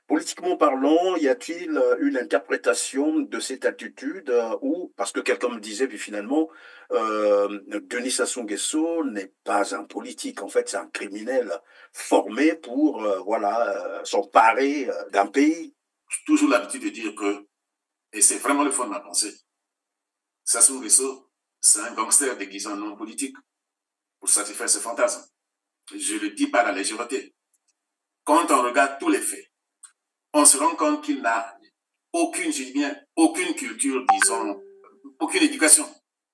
Politiquement parlant, y a-t-il une interprétation de cette attitude ou, parce que quelqu'un me disait, puis finalement, Denis Sassou Nguesso n'est pas un politique, en fait, c'est un criminel formé pour, voilà, s'emparer d'un pays. Toujours l'habitude de dire que, et c'est vraiment le fond de ma pensée, Sassou Nguesso, c'est un gangster déguisé en homme politique pour satisfaire ses fantasmes. Je ne le dis pas à la légèreté. Quand on regarde tous les faits, on se rend compte qu'il n'a aucune, je dis bien, aucune culture, disons, aucune éducation.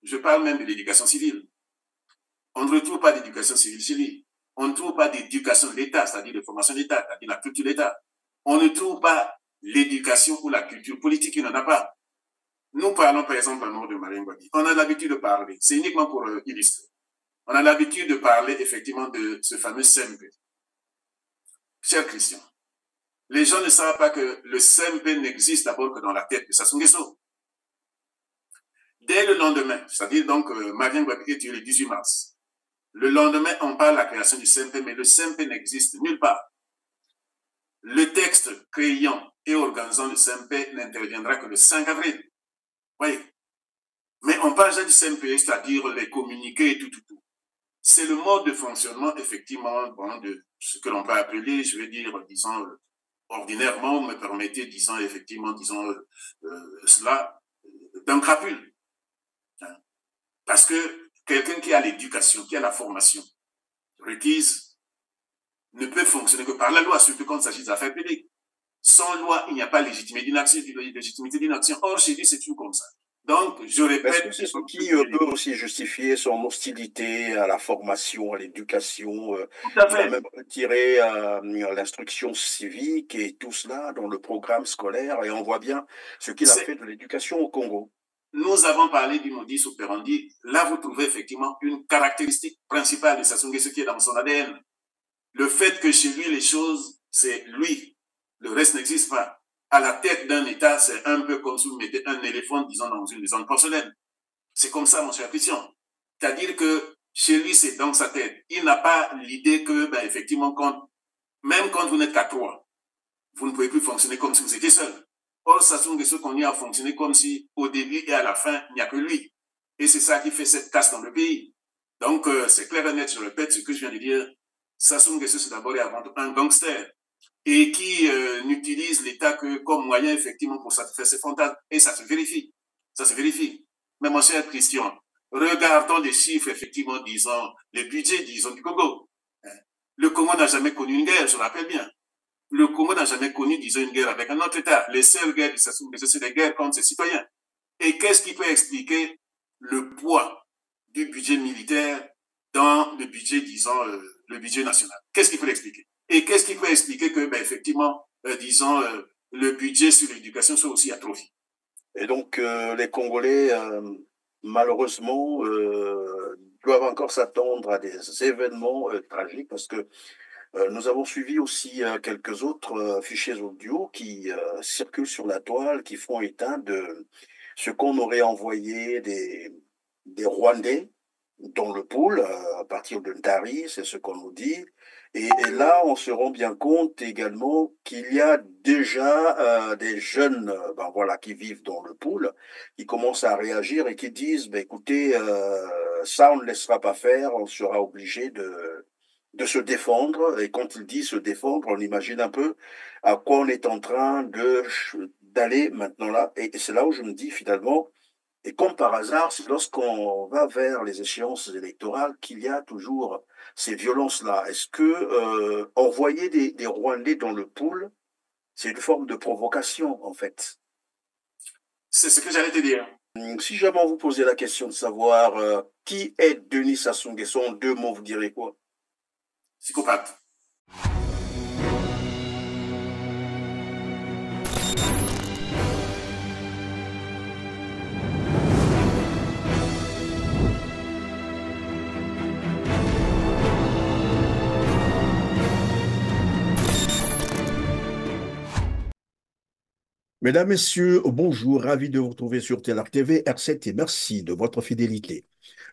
Je parle même de l'éducation civile. On ne retrouve pas d'éducation civile chez lui. On ne trouve pas d'éducation de l'État, c'est-à-dire de formation de l'État, c'est-à-dire la culture de l'État. On ne trouve pas l'éducation ou la culture politique, il n'en a pas. Nous parlons par exemple en nom de Marine Ngouabi. On a l'habitude de parler, c'est uniquement pour illustrer. On a l'habitude de parler effectivement de ce fameux CMP. Cher Christian, les gens ne savent pas que le CMP n'existe d'abord que dans la tête de Sassou Nguesso. Dès le lendemain, c'est-à-dire donc Marine Ngouabi est tué le 18 mars. Le lendemain, on parle de la création du CMP, mais le CMP n'existe nulle part. Le texte créant et organisant le CMP n'interviendra que le 5 avril. Voyez. Mais on parle déjà du CMP, c'est-à-dire les communiqués et tout. C'est le mode de fonctionnement, effectivement, bon, de ce que l'on peut appeler, je vais dire, disons, ordinairement, me permettez, disons, effectivement, disons, cela, d'un crapule. Hein. Parce que quelqu'un qui a l'éducation, qui a la formation requise, ne peut fonctionner que par la loi, surtout quand il s'agit d'affaires publiques. Sans loi, il n'y a pas légitimité d'inaction. Or, chez lui, c'est toujours comme ça. Donc, je répète... Est-ce que c'est ce qui peut aussi justifier son hostilité à la formation, à l'éducation? Il a même retiré l'instruction civique et tout cela dans le programme scolaire, et on voit bien ce qu'il a fait de l'éducation au Congo. Nous avons parlé du modus operandi. Là, vous trouvez effectivement une caractéristique principale de Sassou Nguesso qui est dans son ADN. Le fait que chez lui, les choses, c'est lui. Le reste n'existe pas. À la tête d'un État, c'est un peu comme si vous mettez un éléphant, disons, dans une maison de porcelaine. C'est comme ça, mon cher Christian. C'est-à-dire que chez lui, c'est dans sa tête. Il n'a pas l'idée que, ben, effectivement, même quand vous n'êtes qu'à trois, vous ne pouvez plus fonctionner comme si vous étiez seul. Or, Sassou Nguesso continue à fonctionner comme si, au début et à la fin, il n'y a que lui. Et c'est ça qui fait cette casse dans le pays. Donc, c'est clair et net, je répète ce que je viens de dire. Sassou Nguesso, c'est d'abord et avant tout un gangster et qui n'utilise l'État que comme moyen, effectivement, pour satisfaire ses fantasmes. Et ça se vérifie. Ça se vérifie. Mais mon cher Christian, regardons les chiffres, effectivement, disons, les budgets, disons, du Congo. Le Congo n'a jamais connu une guerre, je le rappelle bien. Le Congo n'a jamais connu, disons, une guerre avec un autre État. Les seules guerres de Sassou Nguesso, c'est des guerres contre ses citoyens. Et qu'est-ce qui peut expliquer le poids du budget militaire dans le budget, disons, le budget national? Qu'est-ce qui peut l'expliquer? Et qu'est-ce qui peut expliquer que, ben, effectivement, disons, le budget sur l'éducation soit aussi atrophié? Et donc, les Congolais, malheureusement, doivent encore s'attendre à des événements tragiques parce que nous avons suivi aussi quelques autres fichiers audio qui circulent sur la toile, qui font état de ce qu'on aurait envoyé des Rwandais dans le pool à partir de Ndari, c'est ce qu'on nous dit. Et là, on se rend bien compte également qu'il y a déjà des jeunes ben voilà, qui vivent dans le pool, qui commencent à réagir et qui disent, ben, écoutez, ça, on ne laissera pas faire, on sera obligé de se défendre. Et quand il dit se défendre, on imagine un peu à quoi on est en train d'aller maintenant là. Et c'est là où je me dis finalement, et comme par hasard, c'est lorsqu'on va vers les échéances électorales qu'il y a toujours ces violences-là. Est-ce que envoyer des Rwandais dans le pool, c'est une forme de provocation en fait? C'est ce que j'allais te dire. Si jamais on vous posait la question de savoir qui est Denis Sassou Nguesso, en deux mots, vous direz quoi? Psychopathe. Mesdames, Messieurs, bonjour, ravi de vous retrouver sur TLR TV R7 et merci de votre fidélité.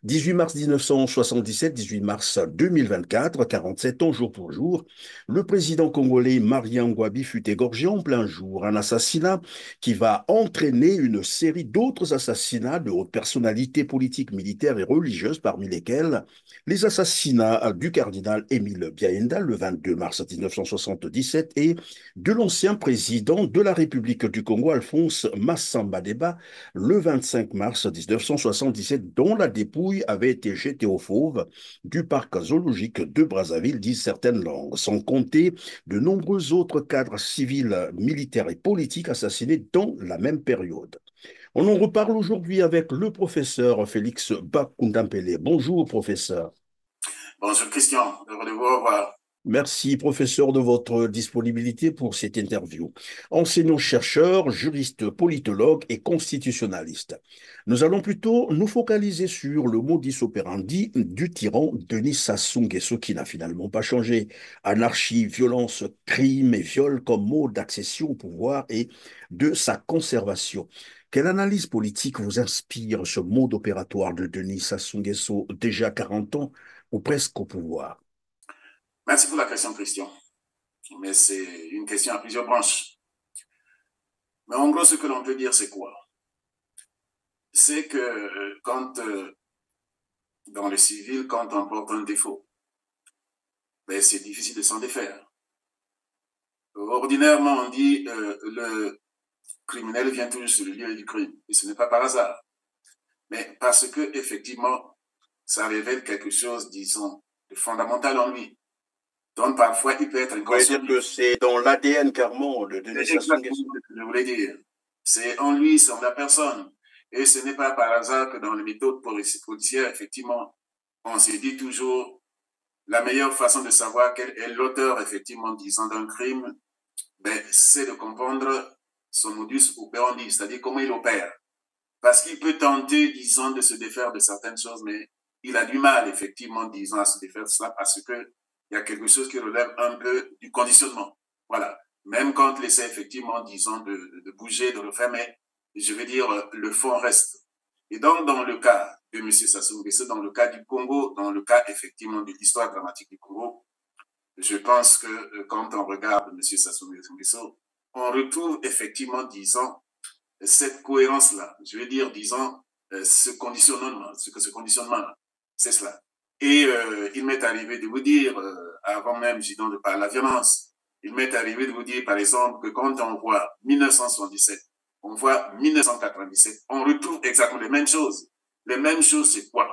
18 mars 1977, 18 mars 2024, 47 ans jour pour jour, le président congolais Marien Ngouabi fut égorgé en plein jour. Un assassinat qui va entraîner une série d'autres assassinats de hautes personnalités politiques, militaires et religieuses, parmi lesquels les assassinats du cardinal Émile Biaenda le 22 mars 1977 et de l'ancien président de la République du Congo, Alphonse Massamba Deba, le 25 mars 1977, dont la dépouille avait été jetée aux fauves du parc zoologique de Brazzaville, disent certaines langues, sans compter de nombreux autres cadres civils, militaires et politiques assassinés dans la même période. On en reparle aujourd'hui avec le professeur Félix Bakundampele. Bonjour, professeur. Bonjour, Christian. Heureux de vous revoir. Merci, professeur, de votre disponibilité pour cette interview. Enseignant-chercheur, juriste, politologue et constitutionnaliste. Nous allons plutôt nous focaliser sur le modus operandi du tyran Denis Sassou Nguesso qui n'a finalement pas changé. Anarchie, violence, crime et viol comme mode d'accession au pouvoir et de sa conservation. Quelle analyse politique vous inspire ce mode opératoire de Denis Sassou Nguesso, déjà 40 ans ou presque au pouvoir? Merci pour la question, Christian. Mais c'est une question à plusieurs branches. Mais en gros, ce que l'on peut dire, c'est quoi? C'est que quand, dans le civil, quand on porte un défaut, ben, c'est difficile de s'en défaire. Ordinairement, on dit le criminel vient toujours sur le lieu du crime. Et ce n'est pas par hasard. Mais parce que, effectivement, ça révèle quelque chose, disons, de fondamental en lui. Donc, parfois, il peut être inconscient. Vous voulez dire que c'est dans l'ADN carrément de Denis Sassou Nguesso. Je voulais dire. C'est en lui, c'est en la personne. Et ce n'est pas par hasard que dans les méthodes policières, effectivement, on se dit toujours la meilleure façon de savoir quel est l'auteur, effectivement, disant d'un crime, ben, c'est de comprendre son modus operandi, c'est-à-dire comment il opère. Parce qu'il peut tenter, disons, de se défaire de certaines choses, mais il a du mal, effectivement, disons, à se défaire de cela parce que il y a quelque chose qui relève un peu du conditionnement. Voilà. Même quand il essaie, effectivement, disons, de bouger, de le faire, mais je veux dire, le fond reste. Et donc, dans le cas de M. Sassou Nguesso, dans le cas du Congo, dans le cas, effectivement, de l'histoire dramatique du Congo, je pense que quand on regarde M. Sassou Nguesso, on retrouve, effectivement, disons, cette cohérence-là. Je veux dire, disons, ce conditionnement, c'est cela. Et il m'est arrivé de vous dire, avant même, disons, de parler de la violence, il m'est arrivé de vous dire, par exemple, que quand on voit 1977, on voit 1997, on retrouve exactement les mêmes choses. Les mêmes choses, c'est quoi?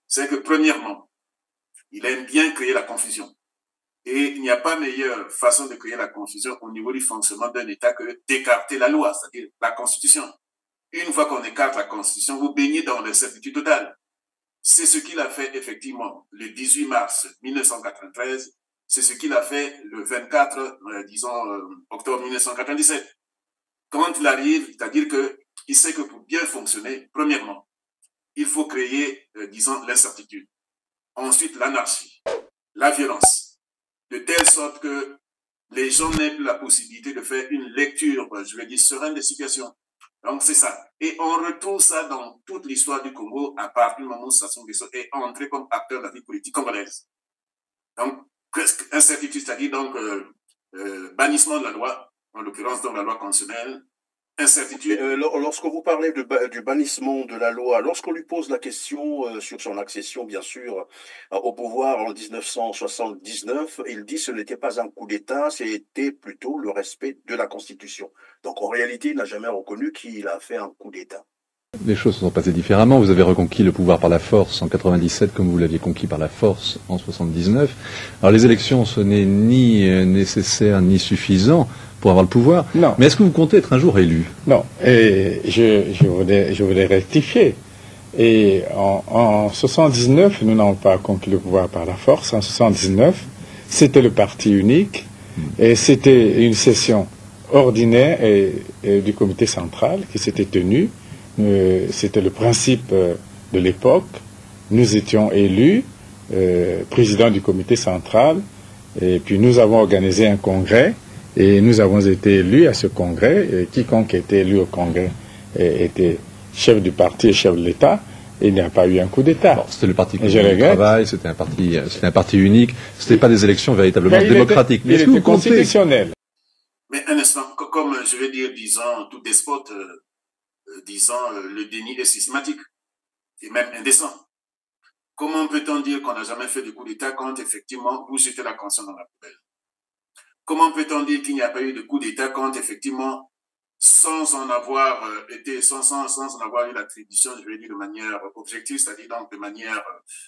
C'est que, premièrement, il aime bien créer la confusion. Et il n'y a pas meilleure façon de créer la confusion au niveau du fonctionnement d'un État que d'écarter la loi, c'est-à-dire la Constitution. Une fois qu'on écarte la Constitution, vous baignez dans l'incertitude totale. C'est ce qu'il a fait effectivement le 18 mars 1993, c'est ce qu'il a fait le 24, octobre 1997. Quand il arrive, c'est-à-dire qu'il sait que pour bien fonctionner, premièrement, il faut créer, l'incertitude. Ensuite, l'anarchie, la violence, de telle sorte que les gens n'aient plus la possibilité de faire une lecture, je vais dire, sereine des situations. Donc, c'est ça. Et on retrouve ça dans toute l'histoire du Congo à partir du moment où Sassou Nguesso est entré comme acteur de la vie politique congolaise. Donc, presque incertitude, c'est-à-dire donc bannissement de la loi, en l'occurrence dans la loi constitutionnelle, incertitude. Lorsque vous parlez du bannissement de la loi, lorsqu'on lui pose la question sur son accession, bien sûr, au pouvoir en 1979, il dit que ce n'était pas un coup d'État, c'était plutôt le respect de la Constitution. Donc en réalité, il n'a jamais reconnu qu'il a fait un coup d'État. Les choses se sont passées différemment. Vous avez reconquis le pouvoir par la force en 97 comme vous l'aviez conquis par la force en 79. Alors les élections, ce n'est ni nécessaire ni suffisant pour avoir le pouvoir. Non. Mais est-ce que vous comptez être un jour élu? Non. Et je voudrais rectifier. Et en 79, nous n'avons pas conquis le pouvoir par la force. En 79, c'était le parti unique et c'était une session ordinaire du comité central qui s'était tenue. C'était le principe de l'époque. Nous étions élus président du comité central et puis nous avons organisé un congrès et nous avons été élus à ce congrès. Et quiconque était élu au congrès était chef du parti et chef de l'État. il n'y a pas eu un coup d'État. Bon, c'était le Parti communiste du travail, c'était un parti unique, c'était pas des élections véritablement démocratiques. Mais est-ce que vous constitutionnel. Mais un instant, comme je vais dire, disons, tout despote, disons, le déni est systématique et même indécent. Comment peut-on dire qu'on n'a jamais fait de coup d'État quand effectivement vous jetez la conscience dans la poubelle? Comment peut-on dire qu'il n'y a pas eu de coup d'État quand effectivement, sans en avoir sans en avoir eu l'attribution, je vais dire de manière objective, c'est-à-dire donc de manière,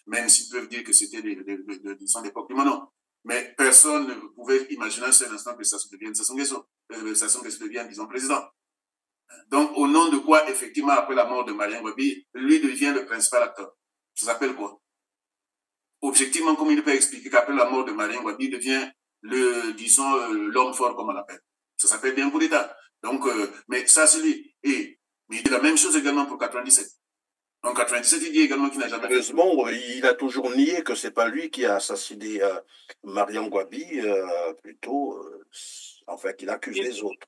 même s'ils peuvent dire que c'était disons des Pokémon, non. Mais personne ne pouvait imaginer un seul instant que ça se devienne Sassou Nguesso, devienne, disons, président. Donc, au nom de quoi, effectivement, après la mort de Marien Ngouabi, lui devient le principal acteur. Ça s'appelle quoi? Objectivement, comme il peut expliquer qu'après la mort de Marien Ngouabi, devient disons, l'homme fort, comme on l'appelle. Ça s'appelle bien coup d'État. Donc, mais ça, c'est lui. Mais il dit la même chose également pour 97. En 97, il dit également qu'il n'a jamais fait. Heureusement, il a toujours nié que c'est pas lui qui a assassiné Mariam Ngouabi, plutôt, enfin, qu'il accuse les autres.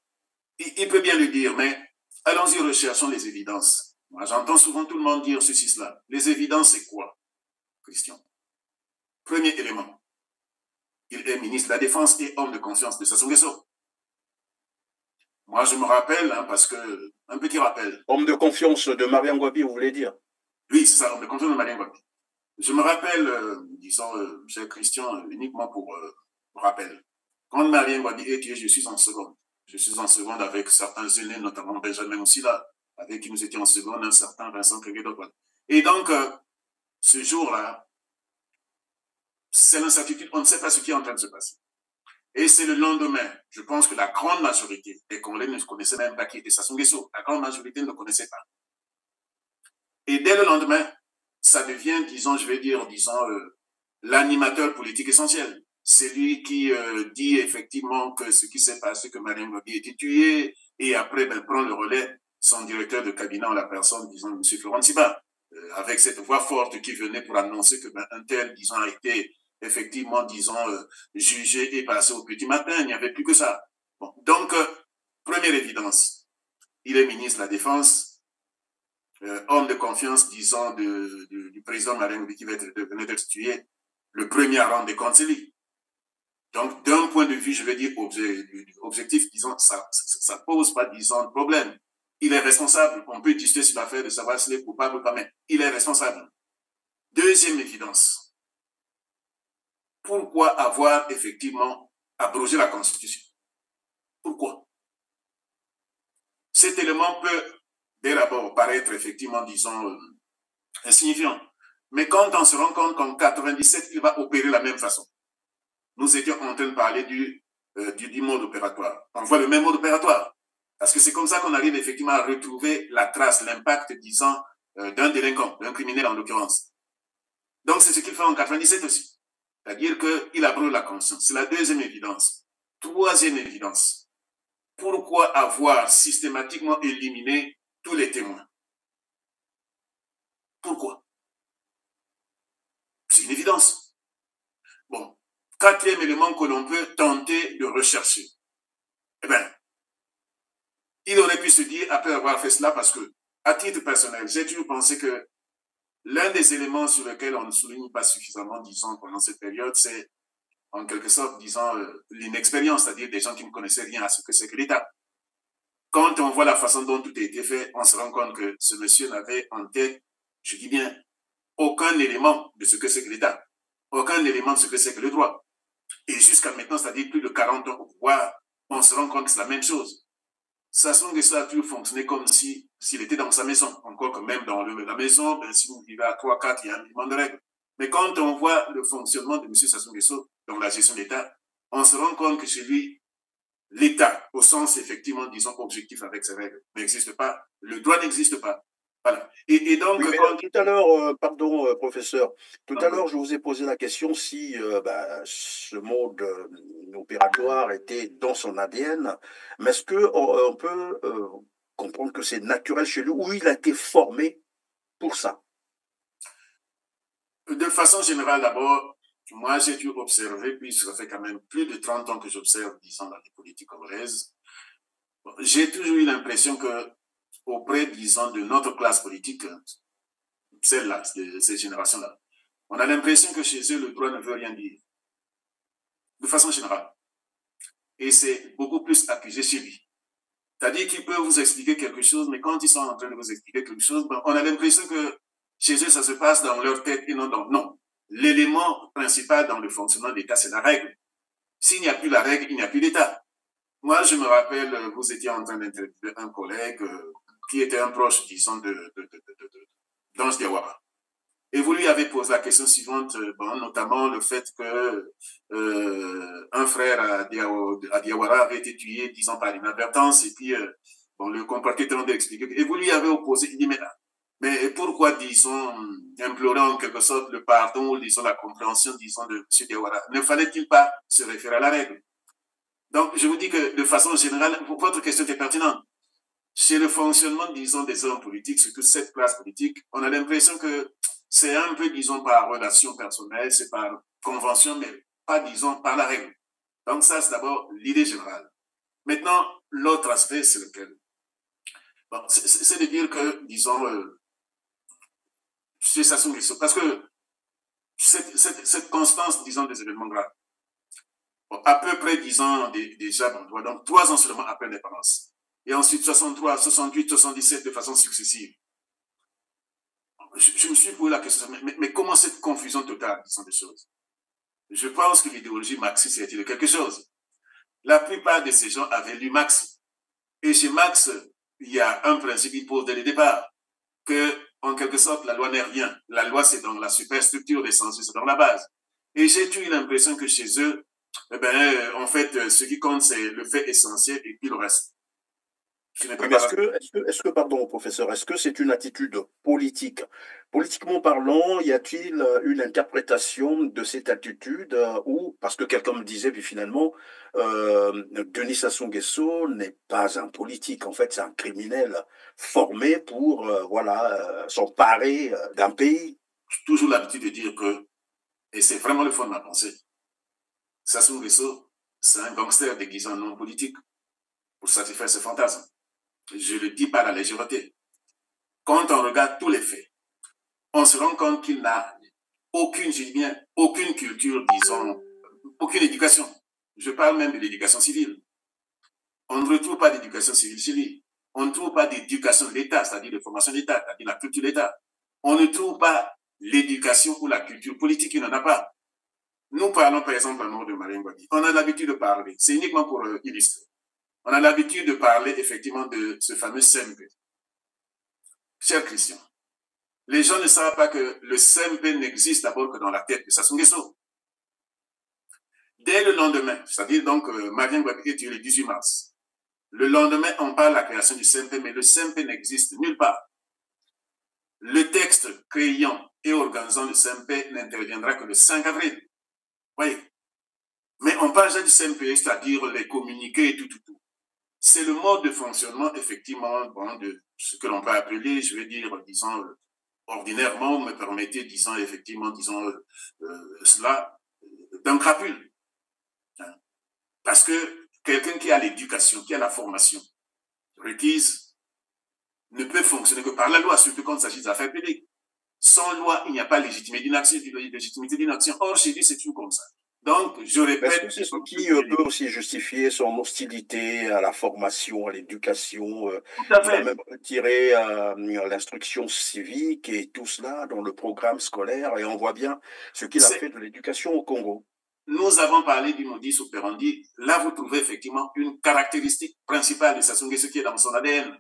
Il peut bien le dire, mais allons-y, recherchons les évidences. Moi, j'entends souvent tout le monde dire ceci, cela. Les évidences, c'est quoi, Christian? Premier élément. Il est ministre de la Défense et homme de confiance de Sassou Nguesso. Moi, je me rappelle, parce que, un petit rappel. Homme de confiance de Mariam Ngouabi, vous voulez dire? Oui, c'est ça, homme de confiance de Mariam Ngouabi. Je me rappelle, disons, cher Christian, uniquement pour rappel. Quand Mariam Ngouabi est tué, je suis en seconde. Je suis en seconde avec certains aînés, notamment Benjamin Moussila, avec qui nous étions en seconde, un certain Vincent Kéguédo. Et donc, ce jour-là, c'est l'incertitude, on ne sait pas ce qui est en train de se passer. Et c'est le lendemain, je pense que la grande majorité des Congolais ne connaissaient même pas qui était Sassou Nguesso. La grande majorité ne connaissait pas. Et dès le lendemain, ça devient, disons, je vais dire, disons, l'animateur politique essentiel. C'est lui qui dit effectivement que ce qui s'est passé, que Mariam Ngouabi était tué, et après, prend le relais, son directeur de cabinet en la personne, disons, M. Florent Siba, avec cette voix forte qui venait pour annoncer que un tel, disons, a été effectivement, disons, jugé et passé au petit matin. Il n'y avait plus que ça. Bon. Donc, première évidence, il est ministre de la Défense, homme de confiance, disons, du président Mariam Ngouabi qui venait d'être tué. Le premier à rendre des comptes, c'est lui. Donc, d'un point de vue, je vais dire, objectif, disons, ça pose pas, disons, de problème. Il est responsable. On peut discuter sur l'affaire de savoir s'il est coupable ou pas, mais il est responsable. Deuxième évidence. Pourquoi avoir effectivement abrogé la Constitution? Pourquoi? Cet élément peut, dès l'abord, paraître effectivement, disons, insignifiant. Mais quand on se rend compte qu'en 97, il va opérer de la même façon. Nous étions en train de parler du mode opératoire. On voit le même mode opératoire. Parce que c'est comme ça qu'on arrive effectivement à retrouver la trace, l'impact, disons, d'un délinquant, d'un criminel en l'occurrence. Donc c'est ce qu'il fait en 97 aussi. C'est-à-dire qu'il abroge la conscience. C'est la deuxième évidence. Troisième évidence. Pourquoi avoir systématiquement éliminé tous les témoins? Pourquoi? C'est une évidence. Bon. Quatrième élément que l'on peut tenter de rechercher. Eh bien, il aurait pu se dire, après avoir fait cela, parce que, à titre personnel, j'ai toujours pensé que l'un des éléments sur lesquels on ne souligne pas suffisamment, disons, pendant cette période, c'est, en quelque sorte, disons, l'inexpérience, c'est-à-dire des gens qui ne connaissaient rien à ce que c'est que l'État. Quand on voit la façon dont tout a été fait, on se rend compte que ce monsieur n'avait en tête, je dis bien, aucun élément de ce que c'est que l'État, aucun élément de ce que c'est que le droit. Et jusqu'à maintenant, c'est-à-dire plus de 40 ans au pouvoir, on se rend compte que c'est la même chose. Sassou Nguesso a toujours fonctionné comme s'il était dans sa maison. Encore que même dans la maison, si vous vivez à 3-4, il y a un minimum de règles. Mais quand on voit le fonctionnement de M. Sassou Nguesso dans la gestion de l'État, on se rend compte que chez lui, l'État, au sens effectivement, disons, objectif avec ses règles, n'existe pas. Le droit n'existe pas. Voilà. Et donc, oui, tout à l'heure, pardon, professeur, tout à l'heure, je vous ai posé la question si ce mode opératoire était dans son ADN, mais est-ce qu'on peut comprendre que c'est naturel chez lui ou il a été formé pour ça? De façon générale, d'abord, moi, j'ai dû observer, puis ça fait quand même plus de 30 ans que j'observe, disons, dans les politiques congolaises. J'ai toujours eu l'impression que, auprès, disons, de notre classe politique, celle-là, de cette génération-là, on a l'impression que chez eux, le droit ne veut rien dire. De façon générale. Et c'est beaucoup plus accusé chez lui. C'est-à-dire qu'ils peuvent vous expliquer quelque chose, mais quand ils sont en train de vous expliquer quelque chose, ben, on a l'impression que chez eux, ça se passe dans leur tête et non dans... Non. L'élément principal dans le fonctionnement de l'État, c'est la règle. S'il n'y a plus la règle, il n'y a plus d'État. Moi, je me rappelle, vous étiez en train d'interviewer un collègue qui était un proche, disons, d'Ange Diawara. Et vous lui avez posé la question suivante, bon, notamment le fait que un frère à Diawara avait été tué, disons, par inadvertance, et puis bon, le compatriote était en train d'expliquer. Et vous lui avez opposé, il dit, mais pourquoi, disons, implorer en quelque sorte le pardon, ou disons, la compréhension, disons, de M. Diawara? Ne fallait-il pas se référer à la règle? Donc, je vous dis que de façon générale, votre question est pertinente. Chez le fonctionnement, disons, des hommes politiques, surtout cette classe politique, on a l'impression que c'est un peu, disons, par relation personnelle, c'est par convention, mais pas, disons, par la règle. Donc ça, c'est d'abord l'idée générale. Maintenant, l'autre aspect, c'est lequel? Bon, c'est de dire que, disons, chez Sassou Nguesso, parce que cette constance, disons, des événements graves, bon, à peu près 10 ans déjà, bon, donc 3 ans seulement après l'indépendance, et ensuite 63, 68, 77 de façon successive. Je me suis posé la question, mais comment cette confusion totale, disons des choses? Je pense que l'idéologie marxiste a été de quelque chose. La plupart de ces gens avaient lu Marx. Et chez Marx, il y a un principe qui pose dès le départ, que, en quelque sorte, la loi n'est rien. La loi, c'est dans la superstructure, l'essentiel, c'est dans la base. Et j'ai eu l'impression que chez eux, eh ben, en fait, ce qui compte, c'est le fait essentiel et puis le reste. Est-ce que, pardon, professeur, est-ce que c'est une attitude politique? Politiquement parlant, y a-t-il une interprétation de cette attitude ou, parce que quelqu'un me disait, puis finalement, Denis Sassou Nguesso n'est pas un politique, en fait, c'est un criminel formé pour, voilà, s'emparer d'un pays. J'ai toujours l'habitude de dire que, et c'est vraiment le fond de ma pensée, Sassou Nguesso, c'est un gangster déguisé en homme politique pour satisfaire ses fantasmes. Je le dis par la légèreté. Quand on regarde tous les faits, on se rend compte qu'il n'a aucune, je dis bien, aucune culture, disons, aucune éducation. Je parle même de l'éducation civile. On ne retrouve pas d'éducation civile chez lui. On ne trouve pas d'éducation de l'État, c'est-à-dire de formation de l'État, c'est-à-dire la culture de l'État. On ne trouve pas l'éducation ou la culture politique, il n'en a pas. Nous parlons par exemple à nom de Marine Ngouabi. On a l'habitude de parler, c'est uniquement pour illustrer. On a l'habitude de parler effectivement de ce fameux CMP. Cher Christian, les gens ne savent pas que le CMP n'existe d'abord que dans la tête de Sassou Nguesso. Dès le lendemain, c'est-à-dire donc Marine Ngouabi est tué le 18 mars. Le lendemain, on parle de la création du CMP, mais le CMP n'existe nulle part. Le texte créant et organisant le CMP n'interviendra que le 5 avril. Oui. Mais on parle déjà du CMP, c'est-à-dire les communiqués et tout. C'est le mode de fonctionnement, effectivement, bon, de ce que l'on peut appeler, je vais dire, disons, ordinairement, me permettez, disons, effectivement, disons, cela, d'un crapule. Hein. Parce que quelqu'un qui a l'éducation, qui a la formation requise, ne peut fonctionner que par la loi, surtout quand il s'agit d'affaires publiques. Sans loi, il n'y a pas légitimité d'une action. Or, chez lui, c'est tout comme ça. Donc, je répète... C'est ce qui peut aussi justifier son hostilité à la formation, à l'éducation. Il a même retiré l'instruction civique et tout cela dans le programme scolaire. Et on voit bien ce qu'il a fait de l'éducation au Congo. Nous avons parlé du modus operandi. Là, vous trouvez effectivement une caractéristique principale de Sassou Nguesso qui est dans son ADN.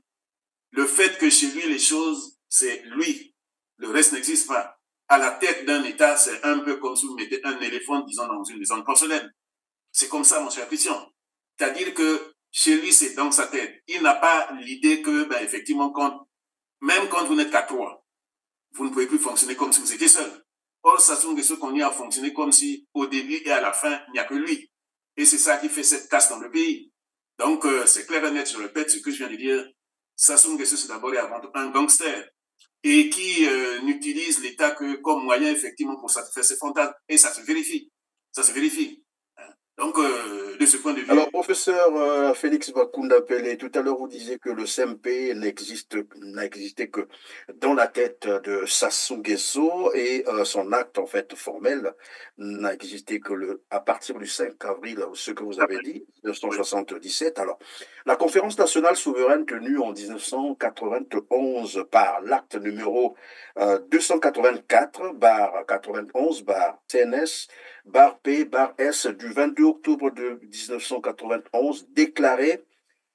Le fait que chez lui, les choses, c'est lui. Le reste n'existe pas. À la tête d'un État, c'est un peu comme si vous mettez un éléphant, disons, dans une maison de porcelaine. C'est comme ça, mon cher Christian. C'est-à-dire que chez lui, c'est dans sa tête. Il n'a pas l'idée que, ben, effectivement, même quand vous n'êtes qu'à 3, vous ne pouvez plus fonctionner comme si vous étiez seul. Or, Sassou Nguesso qu'on y a fonctionné comme si, au début et à la fin, il n'y a que lui. Et c'est ça qui fait cette casse dans le pays. Donc, c'est clair et net, je répète ce que je viens de dire. Sassou Nguesso, c'est d'abord et avant tout un gangster. Et qui n'utilise l'État que comme moyen, effectivement, pour satisfaire ses fantasmes. Et ça se vérifie. Ça se vérifie. Donc, de ce point de vue... Alors, professeur Félix Bakunda Pelé, tout à l'heure vous disiez que le CMP n'a existé que dans la tête de Sassou Nguesso et son acte en fait formel n'a existé que à partir du 5 avril, ce que vous avez dit, 1977. Alors, la conférence nationale souveraine tenue en 1991 par l'acte numéro 284/91/CNS /P/S du 22 octobre de 1991 déclarait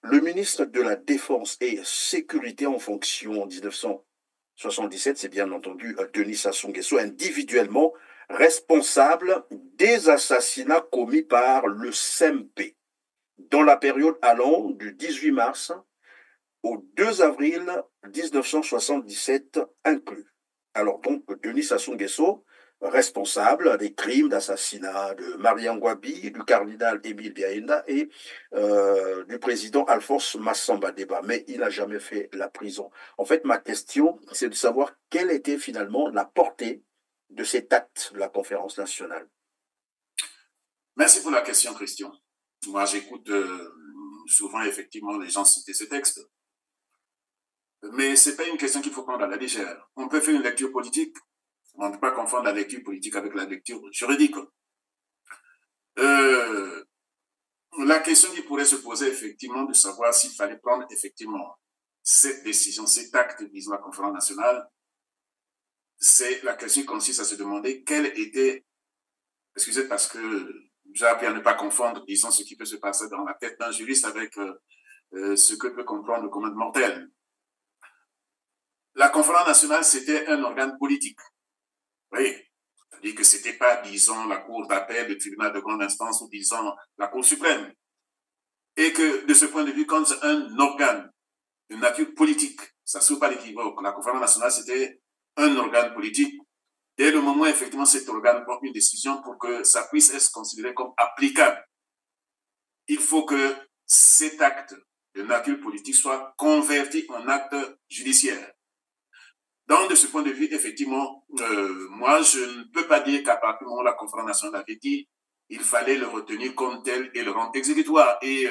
le ministre de la Défense et Sécurité en fonction en 1977, c'est bien entendu Denis Sassou Nguesso, individuellement responsable des assassinats commis par le CMP dans la période allant du 18 mars au 2 avril 1977 inclus. Alors donc, Denis Sassou Nguesso, responsable des crimes d'assassinat de Mariam Ngouabi, du cardinal Émile Biaenda et du président Alphonse Massamba Deba. Mais il n'a jamais fait la prison. En fait, ma question, c'est de savoir quelle était finalement la portée de cet acte de la conférence nationale. Merci pour la question, Christian. Moi, j'écoute souvent, effectivement, les gens citer ce texte. Mais ce n'est pas une question qu'il faut prendre à la légère. On peut faire une lecture politique. On ne peut pas confondre la lecture politique avec la lecture juridique. La question qui pourrait se poser, effectivement, de savoir s'il fallait prendre, effectivement, cette décision, cet acte, disons, la conférence nationale, c'est la question qui consiste à se demander quelle était, excusez, parce que j'ai appris à ne pas confondre, disons, ce qui peut se passer dans la tête d'un juriste avec ce que peut comprendre le commun mortel. La conférence nationale, c'était un organe politique. Oui, c'est-à-dire que ce n'était pas, disons, la cour d'appel, le tribunal de grande instance ou, disons, la cour suprême. Et que, de ce point de vue, quand c'est un organe de nature politique, ça ne sauve pas l'équivoque. La conférence nationale, c'était un organe politique. Dès le moment où, effectivement, cet organe prend une décision pour que ça puisse être considéré comme applicable, il faut que cet acte de nature politique soit converti en acte judiciaire. Donc, de ce point de vue, effectivement, moi, je ne peux pas dire qu'à partir du moment où la conférence nationale avait dit il fallait le retenir comme tel et le rendre exécutoire. Et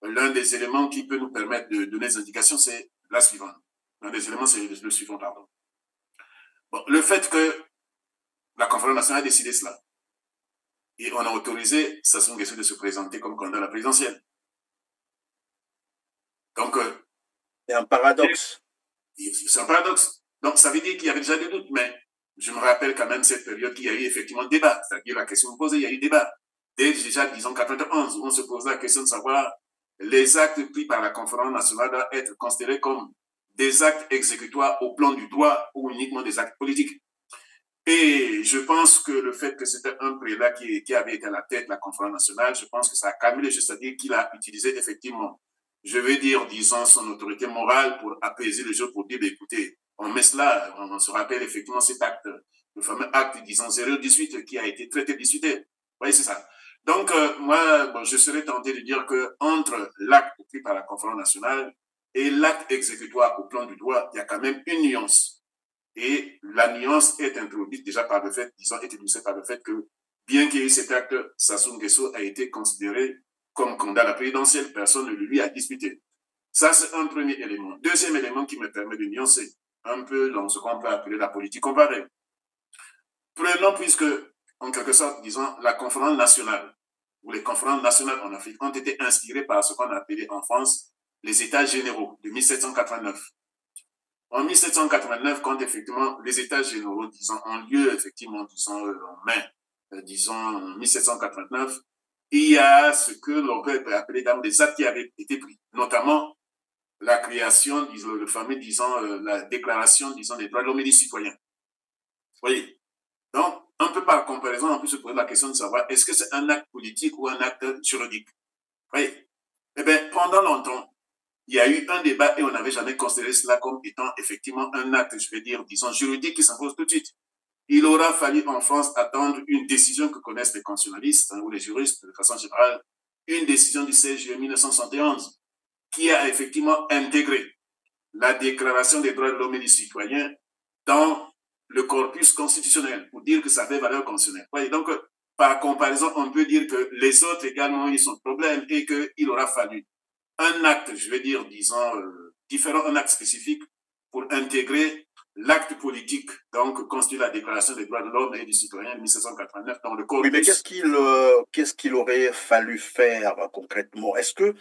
l'un des éléments qui peut nous permettre de donner des indications, c'est la suivante. L'un des éléments, c'est le suivant, pardon. Bon, le fait que la conférence nationale a décidé cela, et on a autorisé Sassou Nguesso de se présenter comme candidat à la présidentielle. Donc, c'est un paradoxe. C'est un paradoxe. Donc, ça veut dire qu'il y avait déjà des doutes, mais je me rappelle quand même cette période qu'il y a eu effectivement débat. C'est-à-dire la question posée, il y a eu débat. Dès déjà, disons, 91, où on se pose la question de savoir les actes pris par la conférence nationale doivent être considérés comme des actes exécutoires au plan du droit ou uniquement des actes politiques. Et je pense que le fait que c'était un prélat qui avait été à la tête de la conférence nationale, je pense que ça a calmé les jeux, c'est-à-dire qu'il a utilisé effectivement, je vais dire, disons, son autorité morale pour apaiser les jeux, pour dire, écoutez, on met cela, on se rappelle effectivement cet acte, le fameux acte, disons, 018 qui a été traité, discuté. Vous voyez, c'est ça. Donc, moi, bon, je serais tenté de dire que entre l'acte pris par la conférence nationale et l'acte exécutoire au plan du droit, il y a quand même une nuance. Et la nuance est introduite déjà par le fait, disons, est illustrée par le fait que, bien qu'il y ait eu cet acte, Sassou Nguesso a été considéré comme candidat à la présidentielle, personne ne lui a disputé. Ça, c'est un premier élément. Deuxième élément qui me permet de nuancer un peu dans ce qu'on peut appeler la politique comparée. Prenons, puisque, en quelque sorte, disons, la conférence nationale, ou les conférences nationales en Afrique ont été inspirées par ce qu'on a appelé en France les États généraux de 1789. En 1789, quand effectivement les États généraux, disons, ont lieu, effectivement, disons, en mai, disons, en 1789, il y a ce que l'on peut appeler des actes qui avaient été pris, notamment la création, disons, le fameux, disons, la déclaration, disons, des droits de l'homme et des citoyens. Vous voyez? Donc, un peu par comparaison, on peut se poser la question de savoir, est-ce que c'est un acte politique ou un acte juridique? Vous voyez? Eh bien, pendant longtemps, il y a eu un débat et on n'avait jamais considéré cela comme étant effectivement un acte, je vais dire, disons, juridique qui s'impose tout de suite. Il aura fallu en France attendre une décision que connaissent les constitutionnalistes ou les juristes de façon générale, une décision du 16 juillet 1971 qui a effectivement intégré la Déclaration des droits de l'homme et du citoyen dans le corpus constitutionnel pour dire que ça avait valeur constitutionnelle. Voyez, donc, par comparaison, on peut dire que les autres également ont eu son problème et qu'il aura fallu un acte, je vais dire, disons, différent, un acte spécifique pour intégrer l'acte politique, donc constitue la Déclaration des droits de l'homme et du citoyen de 1789 dans le corpus. Oui, mais qu'est-ce qu'il aurait fallu faire concrètement? Est-ce que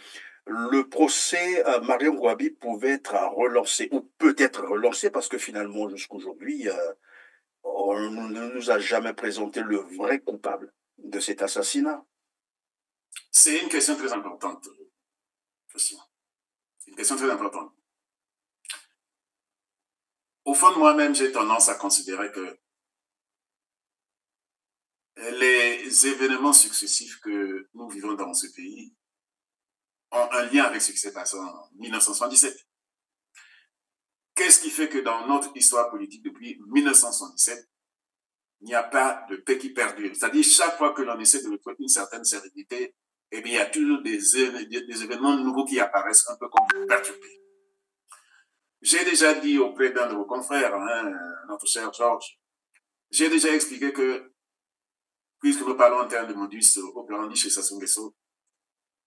le procès Mariam Gouabi pouvait être relancé ou peut être relancé parce que finalement, jusqu'aujourd'hui, on ne nous a jamais présenté le vrai coupable de cet assassinat? C'est une question très importante. C'est une question très importante. Au fond de moi-même, j'ai tendance à considérer que les événements successifs que nous vivons dans ce pays ont un lien avec ce qui s'est passé en 1977. Qu'est-ce qui fait que dans notre histoire politique depuis 1977, il n'y a pas de paix qui perdure? C'est-à-dire, chaque fois que l'on essaie de retrouver une certaine sérénité, eh bien, il y a toujours des événements nouveaux qui apparaissent un peu comme perturbés. J'ai déjà dit auprès d'un de vos confrères, notre cher Georges, j'ai déjà expliqué que, puisque nous parlons en termes de modus operandi chez Sassou Nguesso,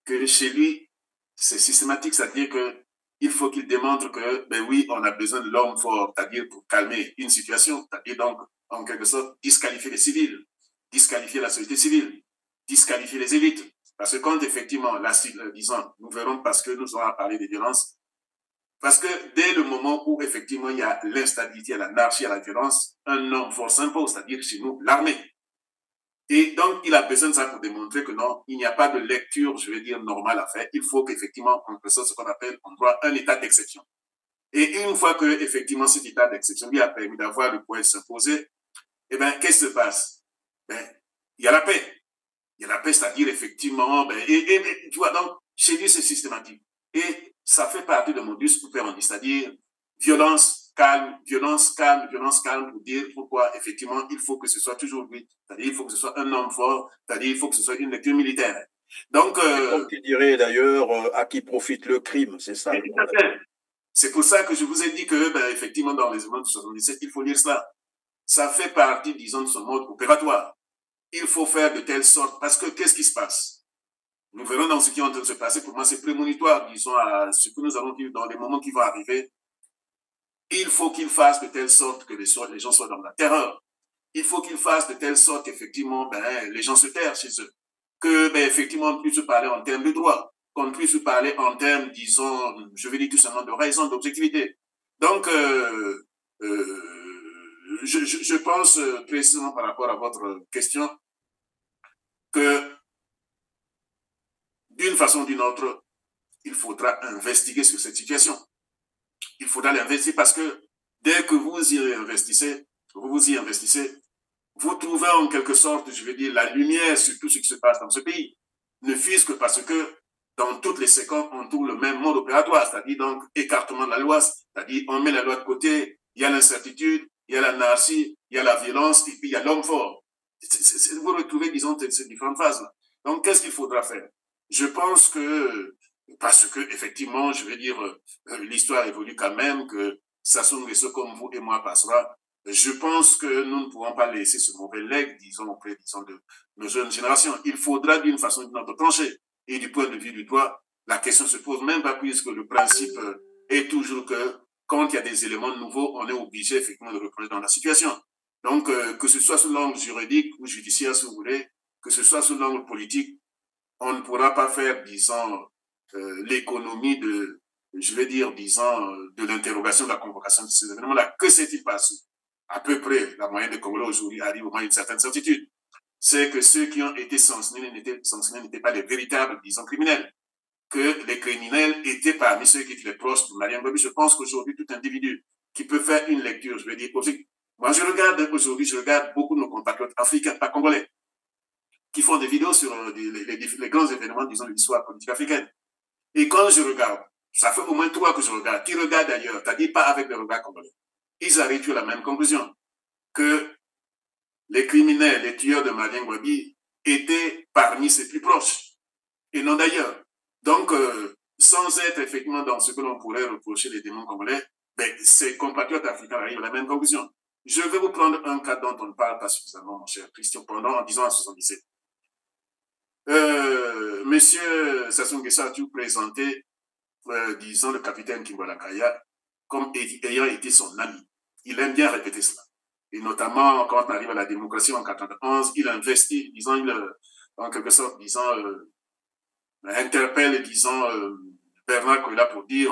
que chez lui, c'est systématique, c'est-à-dire qu'il faut qu'il démontre que, ben oui, on a besoin de l'homme fort, c'est-à-dire pour calmer une situation, c'est-à-dire donc, en quelque sorte, disqualifier les civils, disqualifier la société civile, disqualifier les élites. Parce que quand effectivement, là, disons, nous verrons parce que nous allons parler des violences, parce que dès le moment où effectivement il y a l'instabilité, l'anarchie, la violence, un homme fort s'impose, c'est-à-dire chez nous, l'armée. Et donc, il a besoin de ça pour démontrer que non, il n'y a pas de lecture, je vais dire, normale à faire. Il faut qu'effectivement, on fasse ce qu'on appelle en droit un état d'exception. Et une fois que, effectivement, cet état d'exception lui a permis d'avoir le pouvoir s'imposer, eh bien, qu'est-ce qui se passe? Ben, il y a la paix. Il y a la paix, c'est-à-dire, effectivement, ben, tu vois, donc, chez lui, c'est systématique. Et ça fait partie de modus operandi, c'est-à-dire, violence, calme, violence, calme, violence, calme, pour dire pourquoi, effectivement, il faut que ce soit toujours lui. C'est-à-dire, il faut que ce soit un homme fort, c'est-à-dire, il faut que ce soit une lecture militaire. Donc, comme tu dirais d'ailleurs, à qui profite le crime, c'est ça. C'est pour ça que je vous ai dit que, ben, effectivement, dans les événements de 77, il faut lire cela. Ça fait partie, disons, de son mode opératoire. Il faut faire de telle sorte, parce que qu'est-ce qui se passe? Nous verrons dans ce qui est en train de se passer. Pour moi, c'est prémonitoire, disons, à ce que nous allons vivre dans les moments qui vont arriver. Il faut qu'il fasse de telle sorte que les gens soient dans la terreur. Il faut qu'il fasse de telle sorte qu'effectivement, ben, les gens se tairent chez eux. Que, ben, effectivement, on puisse parler en termes de droit. Qu'on puisse parler en termes, disons, je vais dire tout simplement de raison, d'objectivité. Donc, je pense précisément par rapport à votre question que d'une façon ou d'une autre, il faudra investiguer sur cette situation. Il faudra l'investiguer parce que dès que vous y investissez, vous trouvez en quelque sorte, je veux dire, la lumière sur tout ce qui se passe dans ce pays. Ne fût-ce que parce que dans toutes les séquences, on trouve le même mode opératoire, c'est-à-dire donc écartement de la loi, c'est-à-dire on met la loi de côté, il y a l'incertitude, il y a l'anarchie, il y a la violence, et puis il y a l'homme fort. Vous retrouvez, disons, ces différentes phases-là. Donc, qu'est-ce qu'il faudra faire? Je pense que, parce que, effectivement, je vais dire, l'histoire évolue quand même, que Sassou Nguesso comme vous et moi passera. Je pense que nous ne pouvons pas laisser ce mauvais legs, disons, auprès, disons, de nos jeunes générations. Il faudra d'une façon ou d'une autre trancher. Et du point de vue du droit, la question se pose même pas puisque le principe est toujours que quand il y a des éléments nouveaux, on est obligé effectivement de reprendre dans la situation. Donc, que ce soit sous l'angle juridique ou judiciaire, si vous voulez, que ce soit sous l'angle politique, on ne pourra pas faire, disons, l'économie de, je vais dire, disons, de l'interrogation, de la convocation de ces événements-là. Que s'est-il passé? À peu près, la moyenne des Congolais aujourd'hui arrive au moins une certaine certitude. C'est que ceux qui ont été sanctionnés n'étaient pas les véritables, disons, criminels. Que les criminels étaient parmi ceux qui étaient proches de Mariam Gouabi. Je pense qu'aujourd'hui, tout individu qui peut faire une lecture, je vais dire, moi, je regarde beaucoup de nos compatriotes africains, pas congolais, qui font des vidéos sur les grands événements, disons, de l'histoire politique africaine. Et quand je regarde, ça fait au moins 3 que je regarde, qui regardent d'ailleurs, c'est-à-dire pas avec le regard congolais, ils arrivent à la même conclusion, que les criminels, les tueurs de Mariam Gouabi étaient parmi ses plus proches, et non d'ailleurs. Donc, sans être effectivement dans ce que l'on pourrait reprocher les démons congolais, ben, ces compatriotes africains arrivent à la même conclusion. Je vais vous prendre un cas dont on ne parle pas suffisamment, mon cher Christian, en disant en 77. Monsieur Sassou Nguesso a toujours présenté, disons, le capitaine Kimbola Kaya comme ayant été son ami. Il aime bien répéter cela. Et notamment, quand on arrive à la démocratie en 91, il investit, disons, en quelque sorte, disons, interpelle, disons, Bernard Kola pour dire,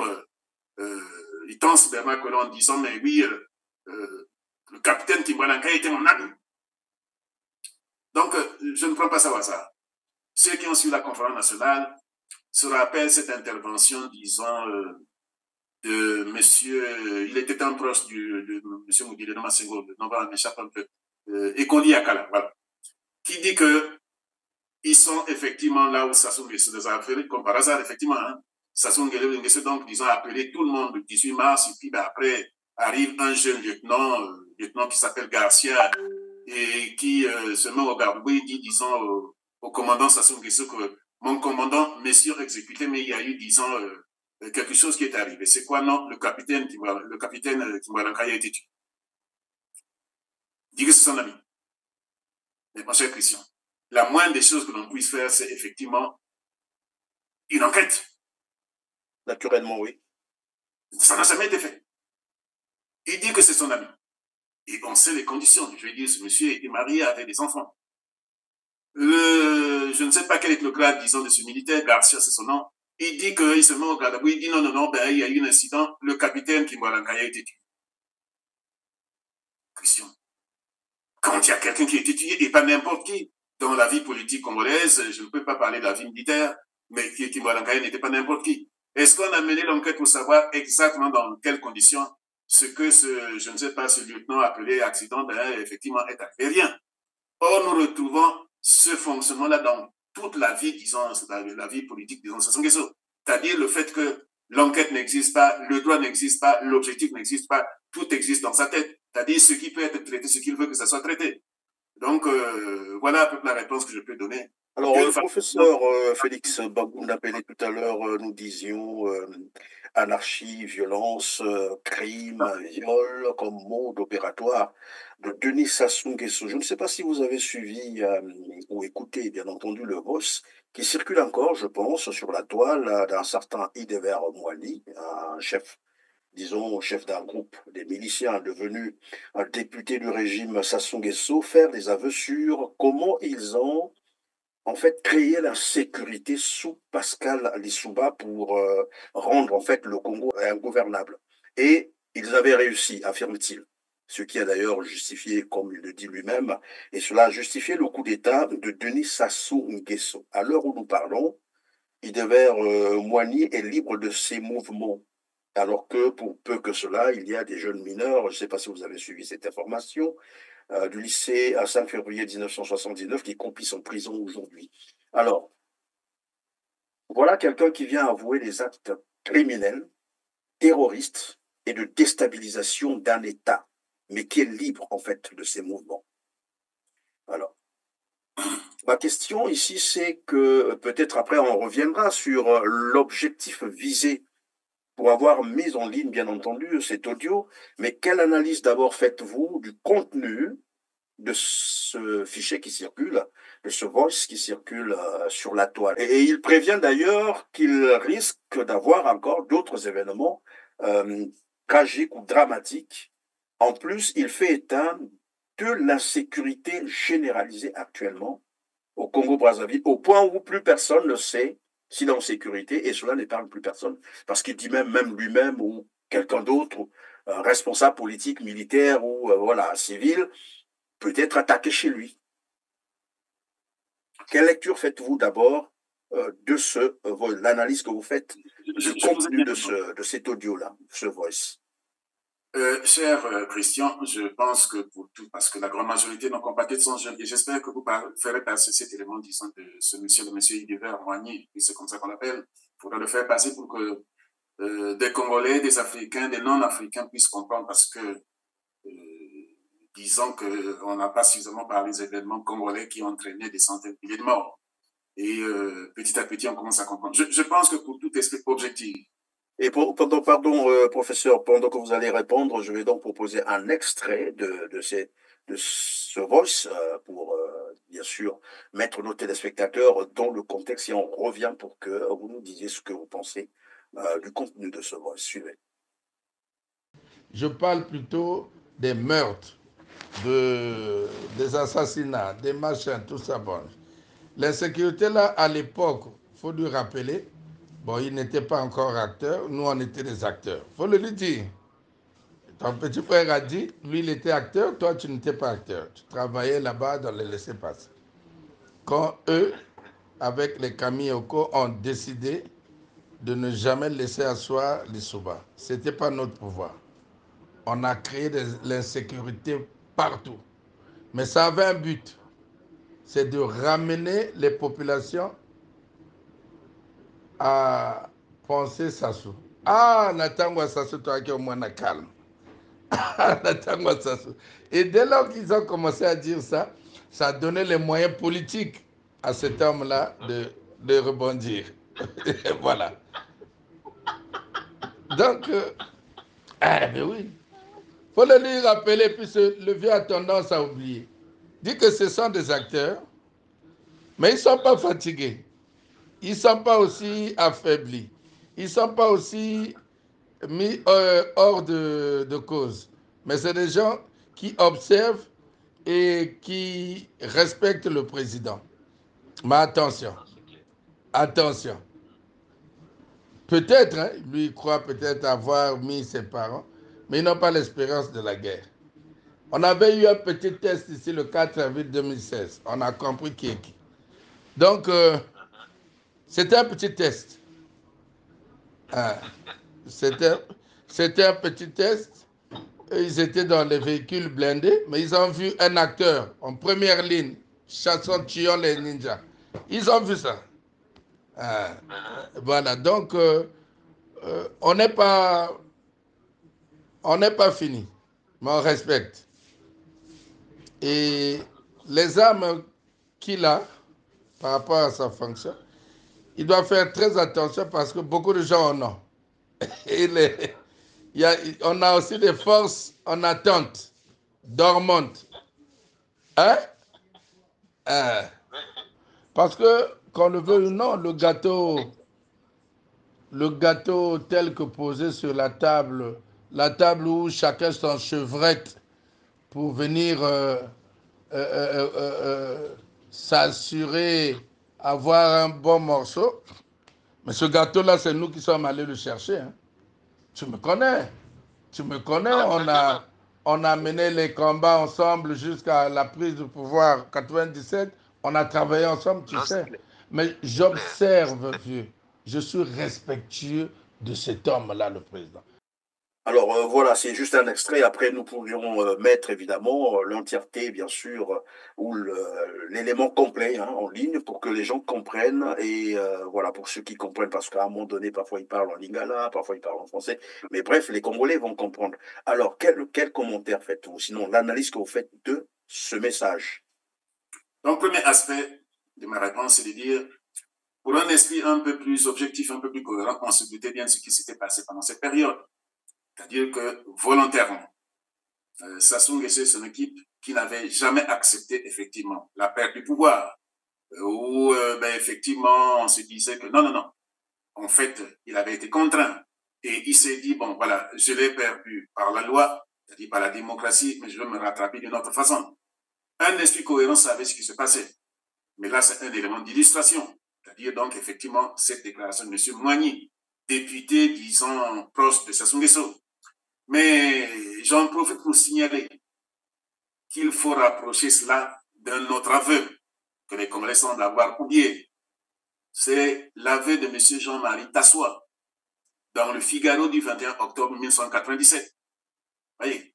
il tense Bernard Kola en disant, mais oui, le capitaine Kimbola Kaya était mon ami. Donc, je ne prends pas ça au hasard. Ceux qui ont suivi la conférence nationale se rappellent cette intervention, disons, de monsieur, il était un proche de monsieur Moudile de Massengo, le nom m'échappe un peu, Ekoli Akala, voilà, qui dit que ils sont effectivement là où Sassou Nguesso les a appelés, comme par hasard, effectivement, hein, Sassou Nguesso, donc, disons, a appelé tout le monde le 18 mars, et puis ben, après arrive un jeune lieutenant qui s'appelle Garcia, et qui se met au garde-boue, il dit, disons, au commandant Sassou Nguesso que mon commandant, messieurs exécuté, mais il y a eu, disons, quelque chose qui est arrivé. C'est quoi? Non, le capitaine Kimbola Kaya a été tué. Il dit que c'est son ami. Mais mon cher Christian, la moindre des choses que l'on puisse faire, c'est effectivement une enquête. Naturellement, oui. Ça n'a jamais été fait. Il dit que c'est son ami. Et on sait les conditions. Je veux dire, ce monsieur était marié avec des enfants. Je ne sais pas quel est le grade, disons, de ce militaire, Garcia, c'est son nom. Il dit qu'il se met au garde à vous, il dit non, ben, il y a eu un incident, le capitaine Kimbola Kaya a été tué. Christian, quand il y a quelqu'un qui a été tué, et pas n'importe qui, dans la vie politique congolaise, je ne peux pas parler de la vie militaire, mais Kimbola Kaya n'était pas n'importe qui. Est-ce qu'on a mené l'enquête pour savoir exactement dans quelles conditions ce que je ne sais pas, ce lieutenant appelé accident, ben, effectivement, est arrivé? Rien. Or, nous retrouvons ce fonctionnement-là dans toute la vie, disons, la vie politique, disons, Sassou Nguesso. C'est-à-dire le fait que l'enquête n'existe pas, le droit n'existe pas, l'objectif n'existe pas, tout existe dans sa tête. C'est-à-dire ce qui peut être traité, ce qu'il veut que ça soit traité. Donc, voilà un peu la réponse que je peux donner. Alors, le professeur Félix Bagoun appelé tout à l'heure, nous disions anarchie, violence, crime, viol comme mode opératoire de Denis Sassou Nguesso. Je ne sais pas si vous avez suivi ou écouté, bien entendu, le Voss, qui circule encore, je pense, sur la toile d'un certain Idever Moali, un chef, disons, chef d'un groupe des miliciens devenu un député du régime Sassou Nguesso, faire des aveux sur comment ils ont en fait créé la sécurité sous Pascal Lissouba pour rendre en fait le Congo ingouvernable. Et ils avaient réussi, affirme-t-il. Ce qui a d'ailleurs justifié, comme il le dit lui-même, et cela a justifié le coup d'État de Denis Sassou Nguesso. À l'heure où nous parlons, Idever Moigny est libre de ses mouvements. Alors que pour peu que cela, il y a des jeunes mineurs, je ne sais pas si vous avez suivi cette information, du lycée à 5 février 1979 qui complissent en prison aujourd'hui. Alors, voilà quelqu'un qui vient avouer des actes criminels, terroristes et de déstabilisation d'un État, mais qui est libre en fait de ses mouvements. Alors, ma question ici, c'est que peut-être après on reviendra sur l'objectif visé pour avoir mis en ligne, bien entendu, cet audio, mais quelle analyse d'abord faites-vous du contenu de ce fichier qui circule, de ce voice qui circule sur la toile. Et il prévient d'ailleurs qu'il risque d'avoir encore d'autres événements tragiques ou dramatiques. En plus, il fait état de l'insécurité généralisée actuellement au Congo-Brazzaville, au point où plus personne ne sait s'il est en sécurité, et cela n'épargne plus personne. Parce qu'il dit même lui-même ou quelqu'un d'autre, responsable politique, militaire ou voilà, civil, peut être attaqué chez lui. Quelle lecture faites-vous d'abord de l'analyse que vous faites du contenu de cet audio-là, ce voice? Cher Christian, je pense que pour tout, parce que la grande majorité de nos compatriotes sont jeunes, et j'espère que vous ferez passer cet élément, disons, de ce monsieur, le monsieur Idever Moigny, c'est comme ça qu'on l'appelle. Il faudra le faire passer pour que des Congolais, des Africains, des non-Africains puissent comprendre, parce que disons qu'on n'a pas suffisamment parlé des événements congolais qui ont entraîné des centaines de milliers de morts. Et petit à petit, on commence à comprendre. Je pense que pour tout esprit objectif, Et professeur, pendant que vous allez répondre, je vais donc proposer un extrait de ce voice pour, bien sûr, mettre nos téléspectateurs dans le contexte et on revient pour que vous nous disiez ce que vous pensez du contenu de ce voice. Suivez. Je parle plutôt des meurtres, des assassinats, des machins, tout ça. Bon. L'insécurité, là, à l'époque, il faut lui rappeler, bon, il n'était pas encore acteur, nous, on était des acteurs. Il faut le lui dire. Ton petit frère a dit, lui, il était acteur, toi, tu n'étais pas acteur. Tu travaillais là-bas dans les laissez-passer. Quand eux, avec les Kamioko, ont décidé de ne jamais laisser asseoir les Souba. Ce n'était pas notre pouvoir. On a créé de l'insécurité partout. Mais ça avait un but. C'est de ramener les populations à penser Sassou. Ah, Natangwa Sassou, toi qui es au moins calme. Ah, Natangwa Sassou. Et dès lors qu'ils ont commencé à dire ça, ça a donné les moyens politiques à cet homme-là de rebondir. Voilà. Donc, ben oui. Il faut le lui rappeler, puis le vieux a tendance à oublier. Dit que ce sont des acteurs, mais ils ne sont pas fatigués. Ils ne sont pas aussi affaiblis. Ils ne sont pas aussi mis hors de cause. Mais c'est des gens qui observent et qui respectent le président. Mais attention, attention. Peut-être, hein, lui croit peut-être avoir mis ses parents, mais ils n'ont pas l'expérience de la guerre. On avait eu un petit test ici le 4 avril 2016. On a compris qui est qui. Donc, c'était un petit test. C'était un petit test. Ils étaient dans les véhicules blindés, mais ils ont vu un acteur en première ligne, chassant, tuant les ninjas. Ils ont vu ça. Voilà, donc on n'est pas fini, mais on respecte. Et les armes qu'il a, par rapport à sa fonction, il doit faire très attention parce que beaucoup de gens en ont. Et on a aussi des forces en attente, dormantes. Hein? Parce que, qu'on le veuille ou non, le gâteau tel que posé sur la table où chacun s'enchevrette pour venir s'assurer avoir un bon morceau. Mais ce gâteau-là, c'est nous qui sommes allés le chercher. Hein. Tu me connais. On a mené les combats ensemble jusqu'à la prise du pouvoir en 97. On a travaillé ensemble, tu sais. Mais j'observe, vieux. Je suis respectueux de cet homme-là, le président. Alors voilà, c'est juste un extrait. Après, nous pourrions mettre évidemment l'entièreté, bien sûr, ou l'élément complet hein, en ligne pour que les gens comprennent. Et voilà, pour ceux qui comprennent, parce qu'à un moment donné, parfois ils parlent en lingala, parfois ils parlent en français. Mais bref, les Congolais vont comprendre. Alors, quel commentaire faites-vous? Sinon, l'analyse que vous faites de ce message. Donc, premier aspect de ma réponse, c'est de dire, pour un esprit un peu plus objectif, un peu plus cohérent, on se doutait bien de ce qui s'était passé pendant cette période. C'est-à-dire que volontairement, Sassou Nguesso, c'est une équipe qui n'avait jamais accepté effectivement la perte du pouvoir. Où effectivement, on se disait que non. En fait, il avait été contraint. Et il s'est dit, bon, voilà, je l'ai perdu par la loi, c'est-à-dire par la démocratie, mais je vais me rattraper d'une autre façon. Un esprit cohérent savait ce qui se passait. Mais là, c'est un élément d'illustration. C'est-à-dire donc, effectivement, cette déclaration de M. Moigny, député, disons, proche de Sassou Nguesso. Mais j'en profite pour signaler qu'il faut rapprocher cela d'un autre aveu que les Congolais semblent avoir oublié. C'est l'aveu de M. Jean-Marie Tassoua dans le Figaro du 21 octobre 1997. Voyez,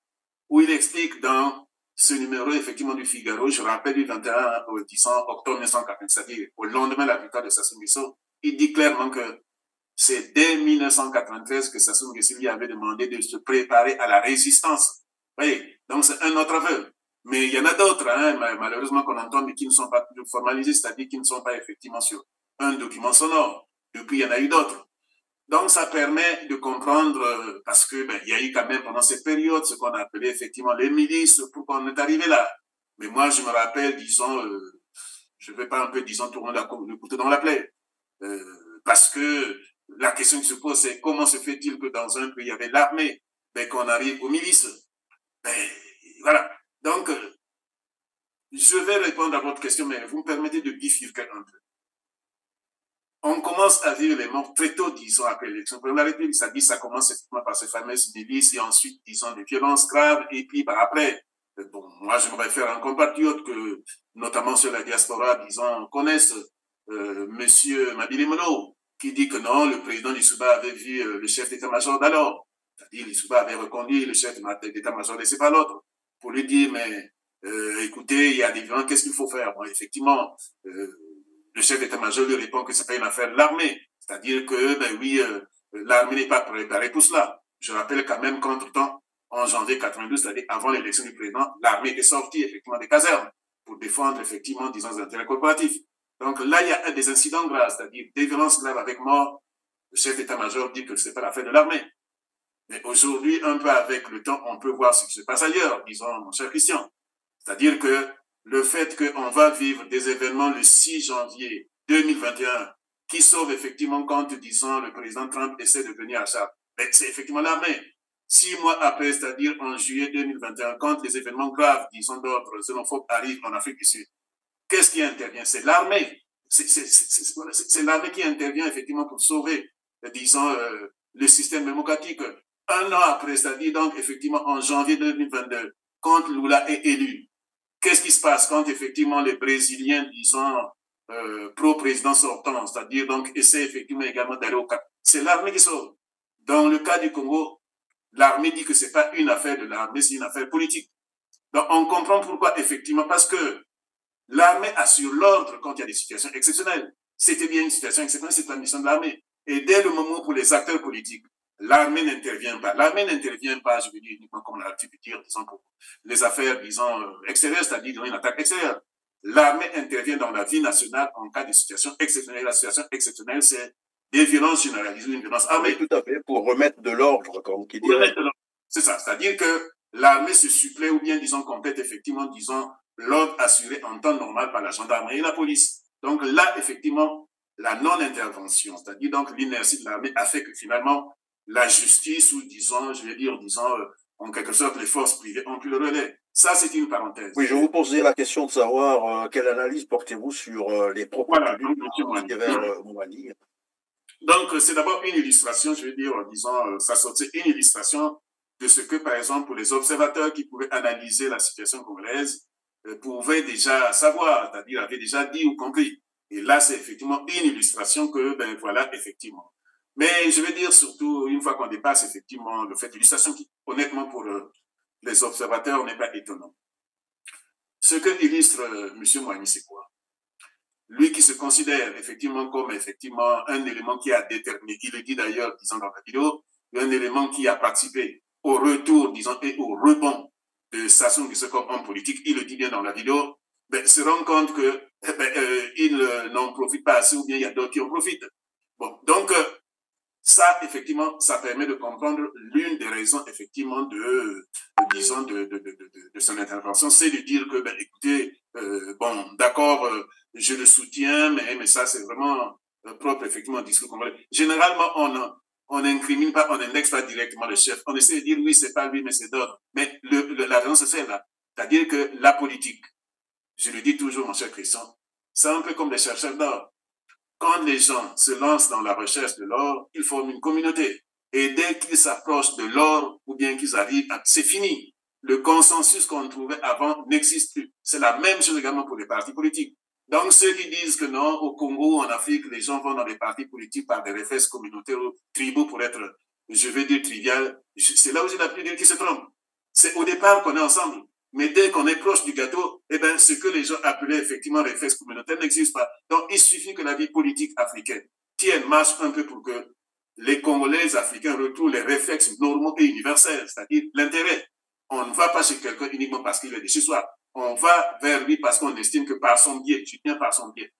où il explique dans ce numéro effectivement du Figaro, je rappelle du 21 au 10 octobre 1997, c'est-à-dire au lendemain de la victoire de Sassou Nguesso, il dit clairement que c'est dès 1993 que Sassou Nguesso lui avait demandé de se préparer à la résistance. Voyez, donc c'est un autre aveu. Mais il y en a d'autres, hein, malheureusement qu'on entend, mais qui ne sont pas formalisés, c'est-à-dire qui ne sont pas effectivement sur un document sonore. Depuis, il y en a eu d'autres. Donc, ça permet de comprendre, parce que il y a eu quand même pendant cette période ce qu'on appelait effectivement les milices, pourquoi on est arrivé là. Mais moi, je me rappelle, disons, je ne vais pas un peu, disons, tourner le couteau dans la plaie. Parce que la question qui se pose, c'est comment se fait-il que dans un pays avec l'armée, qu'on arrive aux milices? Voilà. Donc, je vais répondre à votre question, mais vous me permettez de bifurquer un peu. On commence à vivre les morts très tôt, disons, après l'élection de la République. Ça dit, ça commence effectivement par ces fameuses milices et ensuite, disons, des violences graves. Et puis, après, bon, moi, je me réfère à un compatriote que, notamment sur la diaspora, disons, connaissent, monsieur Mabile Mono, qui dit que non, le président Lissouba avait vu le chef d'état-major d'alors. C'est-à-dire, Lissouba avait reconduit le chef d'état-major laissé par l'autre pour lui dire, mais écoutez, il y a des violences, qu'est-ce qu'il faut faire? Bon, effectivement, le chef d'état-major lui répond que c'est pas une affaire de l'armée. C'est-à-dire que, oui, l'armée n'est pas préparée pour cela. Je rappelle quand même qu'entre-temps, en janvier 92, c'est-à-dire avant l'élection du président, l'armée était sortie effectivement des casernes pour défendre effectivement, disons, les intérêts corporatifs. Donc là, il y a des incidents graves, c'est-à-dire des violences graves avec mort. Le chef d'état-major dit que c'est pas l'affaire de l'armée. Mais aujourd'hui, un peu avec le temps, on peut voir ce qui se passe ailleurs, disons, mon cher Christian. C'est-à-dire que le fait qu'on va vivre des événements le 6 janvier 2021 qui sauvent effectivement quand, disons, le président Trump essaie de venir à ça, c'est effectivement l'armée. 6 mois après, c'est-à-dire en juillet 2021, quand les événements graves, disons, d'ordre xénophobe arrivent en Afrique du Sud, qu'est-ce qui intervient? C'est l'armée. C'est l'armée qui intervient effectivement pour sauver, disons, le système démocratique. Un an après, c'est-à-dire donc effectivement en janvier 2022, quand Lula est élu, qu'est-ce qui se passe quand effectivement les Brésiliens, disons, pro-président sortant, c'est-à-dire donc essaient effectivement également d'aller au Cap? C'est l'armée qui sauve. Dans le cas du Congo, l'armée dit que c'est pas une affaire de l'armée, c'est une affaire politique. Donc on comprend pourquoi effectivement, parce que l'armée assure l'ordre quand il y a des situations exceptionnelles. C'était bien une situation exceptionnelle, c'est la mission de l'armée. Et dès le moment où les acteurs politiques, l'armée n'intervient pas. L'armée n'intervient pas, je veux dire, uniquement comme on a l'habitude de dire, disons, pour les affaires, disons, extérieures, c'est-à-dire dans une attaque extérieure. L'armée intervient dans la vie nationale en cas de situation exceptionnelle. La situation exceptionnelle, c'est des violences généralisées, une violence armée. Oui, tout à fait, pour remettre de l'ordre, comme qui dirait. C'est ça, c'est-à-dire que l'armée se supplée ou bien, disons, complète effectivement, disons, l'ordre assuré en temps normal par la gendarmerie et la police. Donc là, effectivement, la non-intervention, c'est-à-dire donc l'inertie de l'armée a fait que finalement, la justice ou disons, je vais dire, disons, en quelque sorte, les forces privées ont pu le relais. Ça, c'est une parenthèse. Oui, je vous posais la question de savoir quelle analyse portez-vous sur les propos de Moani. Donc, c'est d'abord une illustration, je vais dire, disons, ça sortait une illustration de ce que, par exemple, pour les observateurs qui pouvaient analyser la situation congolaise, pouvaient déjà savoir, c'est-à-dire avaient déjà dit ou compris. Et là, c'est effectivement une illustration que, voilà, effectivement. Mais je vais dire surtout, une fois qu'on dépasse effectivement le fait d'illustration qui, honnêtement, pour les observateurs, n'est pas étonnant. Ce que illustre M. Moani, c'est quoi? Lui qui se considère effectivement comme effectivement un élément qui a déterminé, il le dit d'ailleurs, disons dans la vidéo, un élément qui a participé au retour, disons, et au rebond de Sassou Nguesso comme homme politique, il le dit bien dans la vidéo, se rend compte que il n'en profite pas assez ou bien il y a d'autres qui en profitent. Bon, donc ça, effectivement, ça permet de comprendre l'une des raisons, effectivement, disons, de son intervention, c'est de dire que, écoutez, bon, d'accord, je le soutiens, mais ça, c'est vraiment propre, effectivement, au discours congolais. Généralement, on n'incrimine pas, on n'indexe pas directement le chef. On essaie de dire, oui, c'est pas lui, mais c'est d'autres. Mais la raison, c'est celle-là. C'est-à-dire que la politique, je le dis toujours, mon cher Christian, c'est un peu comme les chercheurs d'or. Quand les gens se lancent dans la recherche de l'or, ils forment une communauté. Et dès qu'ils s'approchent de l'or, ou bien qu'ils arrivent, c'est fini. Le consensus qu'on trouvait avant n'existe plus. C'est la même chose également pour les partis politiques. Donc, ceux qui disent que non, au Congo, en Afrique, les gens vont dans les partis politiques par des réflexes communautaires ou tribaux pour être, je vais dire, trivial, c'est là où j'ai la plus dire qui se trompe. C'est au départ qu'on est ensemble. Mais dès qu'on est proche du gâteau, ce que les gens appelaient effectivement réflexe communautaire n'existe pas. Donc, il suffit que la vie politique africaine tienne, marche un peu pour que les Congolais africains retrouvent les réflexes normaux et universels, c'est-à-dire l'intérêt. On ne va pas chez quelqu'un uniquement parce qu'il est de chez soi. On va vers lui parce qu'on estime que par son biais, je tiens par son biais,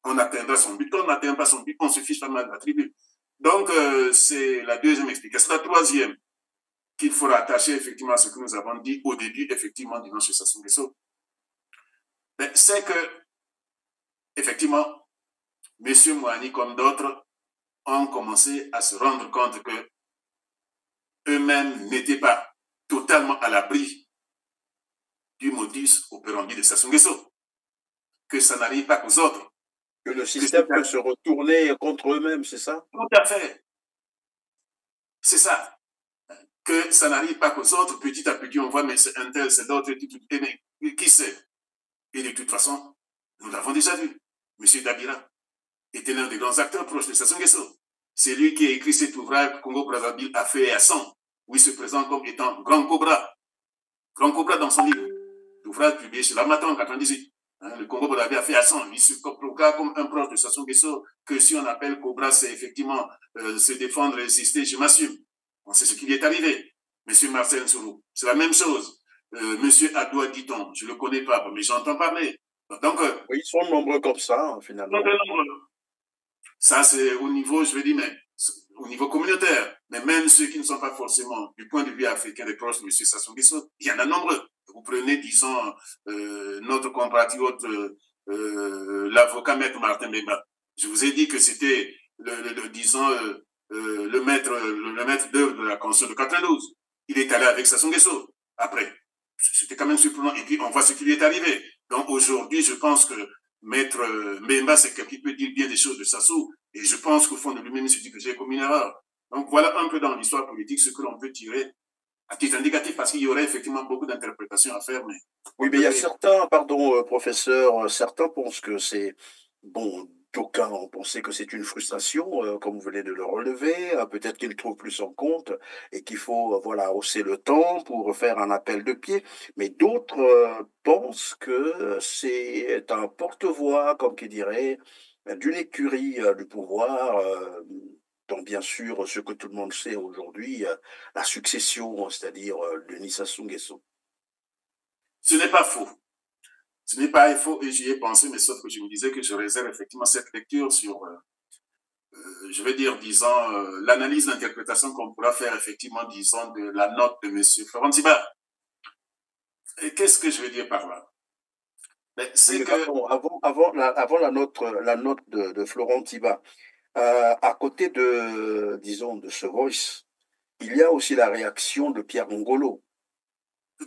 on atteindra son but. Quand on n'atteint pas son but, on se fiche pas mal de la tribu. Donc, c'est la deuxième explication. La troisième, qu'il faut rattacher effectivement à ce que nous avons dit au début, effectivement, du nom chez Sassou Nguesso, c'est que, effectivement, M. Moani, comme d'autres, ont commencé à se rendre compte que eux-mêmes n'étaient pas totalement à l'abri du modus operandi de Sassou Nguesso, que ça n'arrive pas qu'aux autres. Que le système peut se retourner contre eux-mêmes, c'est ça? Tout à fait. C'est ça. Que ça n'arrive pas qu'aux autres. Petit à petit, on voit, mais c'est un tel, c'est d'autres, mais qui sait? Et de toute façon, nous l'avons déjà vu. M. Dabira était l'un des grands acteurs proches de Sassou Nguesso. C'est lui qui a écrit cet ouvrage Congo-Brazzaville à feu et à sang, où il se présente comme étant Grand Cobra. Grand Cobra dans son livre. L'ouvrage publié chez l'Armatan en 1998. Le Congo-Brazzaville a fait à sang. Il se proclame comme un proche de Sassou Nguesso, que si on appelle Cobra, c'est effectivement se défendre, résister, je m'assume. On sait ce qui lui est arrivé. Monsieur Marcel Nsourou, c'est la même chose. Monsieur Adoua Guiton, je ne le connais pas, mais j'entends parler. Donc, oui, ils sont nombreux comme ça, finalement. Ça, c'est au niveau, je veux dire, mais au niveau communautaire. Mais même ceux qui ne sont pas forcément, du point de vue africain, des proches de M. Sassou Nguesso, il y en a nombreux. Vous prenez, disons, notre compatriote, l'avocat maître Martin Bemba. Je vous ai dit que c'était, disons, le maître d'œuvre de la Constitution de 92. Il est allé avec Sassou Nguesso. Après, c'était quand même surprenant. Et puis, on voit ce qui lui est arrivé. Donc, aujourd'hui, je pense que Maître Mbemba, c'est quelqu'un qui peut dire bien des choses de Sassou. Et je pense qu'au fond de lui-même, il se dit que j'ai commis une erreur. Donc, voilà un peu dans l'histoire politique ce que l'on peut tirer à titre indicatif, parce qu'il y aurait effectivement beaucoup d'interprétations à faire. Mais oui, mais il y a certains, pardon, professeur, certains pensent que c'est, bon, d'aucuns ont pensé que c'est une frustration, comme vous venez de le relever, peut-être qu'ils ne trouvent plus son compte et qu'il faut, voilà, hausser le temps pour faire un appel de pied. Mais d'autres pensent que c'est un porte-voix, comme qui dirait, d'une écurie du pouvoir, dont bien sûr ce que tout le monde sait aujourd'hui, la succession, c'est-à-dire de Sassou Nguesso. Ce n'est pas faux. Ce n'est pas faux et j'y ai pensé, mais sauf que je me disais que je réserve effectivement cette lecture sur, je vais dire, disons, l'analyse d'interprétation qu'on pourra faire effectivement, disons, de la note de M. Florent Tiba. Et qu'est-ce que je veux dire par là? C'est que... Avant la note de Florent Tiba, à côté de, disons, de ce voice, il y a aussi la réaction de Pierre Ngolo,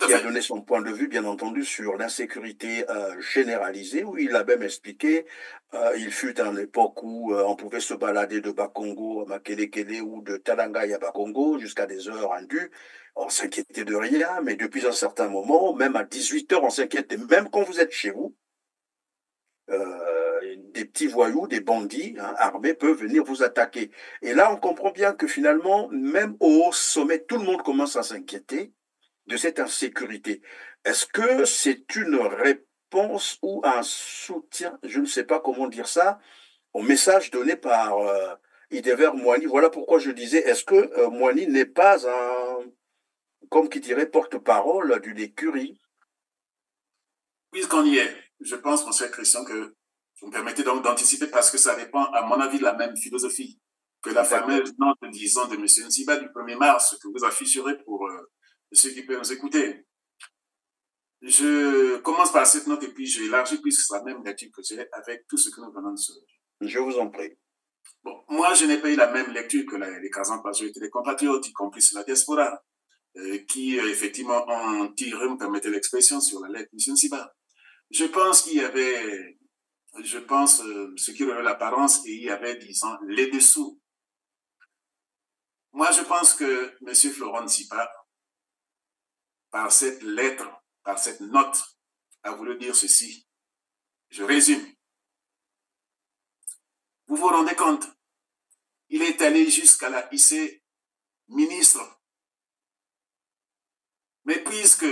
qui a donné son point de vue, bien entendu, sur l'insécurité généralisée, où il a même expliqué, il fut une époque où on pouvait se balader de Bakongo à Makelekele ou de Talangay à Bakongo jusqu'à des heures indues. On s'inquiétait de rien, mais depuis un certain moment, même à 18 heures, on s'inquiétait, même quand vous êtes chez vous. Des petits voyous, des bandits armés peuvent venir vous attaquer. Et là, on comprend bien que finalement, même au sommet, tout le monde commence à s'inquiéter de cette insécurité. Est-ce que c'est une réponse ou un soutien, je ne sais pas comment dire ça, au message donné par Idever Moani? Voilà pourquoi je disais, est-ce que Moani n'est pas un, comme qui dirait, porte-parole d'une écurie? Puisqu'on y est, je pense, monsieur Christian, que vous me permettez donc d'anticiper parce que ça répond, à mon avis, de la même philosophie que la fameuse note, disons, de M. Nsiba du 1er mars que vous afficherez pour ceux qui peuvent nous écouter. Je commence par cette note et puis j'élargis puisque c'est la même lecture que j'ai avec tout ce que nous venons de se dire. Je vous en prie. Bon, moi, je n'ai pas eu la même lecture que les 40 majorités des compatriotes, y compris sur la diaspora, qui effectivement ont tiré, me permettez l'expression, sur la lettre de M. Nsiba. Je pense qu'il y avait, ce qui relève l'apparence, et il y avait, disons, les dessous. Moi, je pense que M. Florent Nsiba, par cette lettre, par cette note, a voulu dire ceci. Je résume. Vous vous rendez compte? Il est allé jusqu'à la hisser ministre. Mais puisque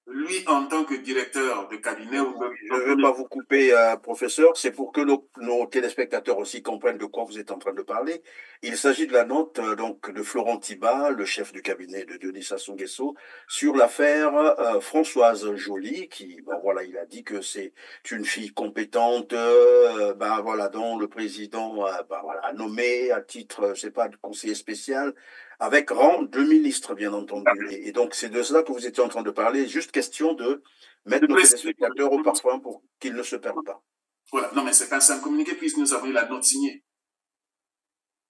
lui en tant que directeur de cabinet... Je ne vais pas vous couper, professeur, c'est pour que nos téléspectateurs aussi comprennent de quoi vous êtes en train de parler. Il s'agit de la note donc de Florent Thiba, le chef du cabinet de Denis Sassou Nguesso, sur l'affaire Françoise Joly, qui, ben voilà, il a dit que c'est une fille compétente, ben voilà, dont le président ben voilà, a nommé à titre, je sais pas, de conseiller spécial, avec rang de ministre, bien entendu. Et donc, c'est de cela que vous étiez en train de parler. Juste question de mettre nos téléspectateurs au parfum pour qu'ils ne se perdent pas. Voilà, non, mais c'est un communiqué puisque nous avons eu la note signée.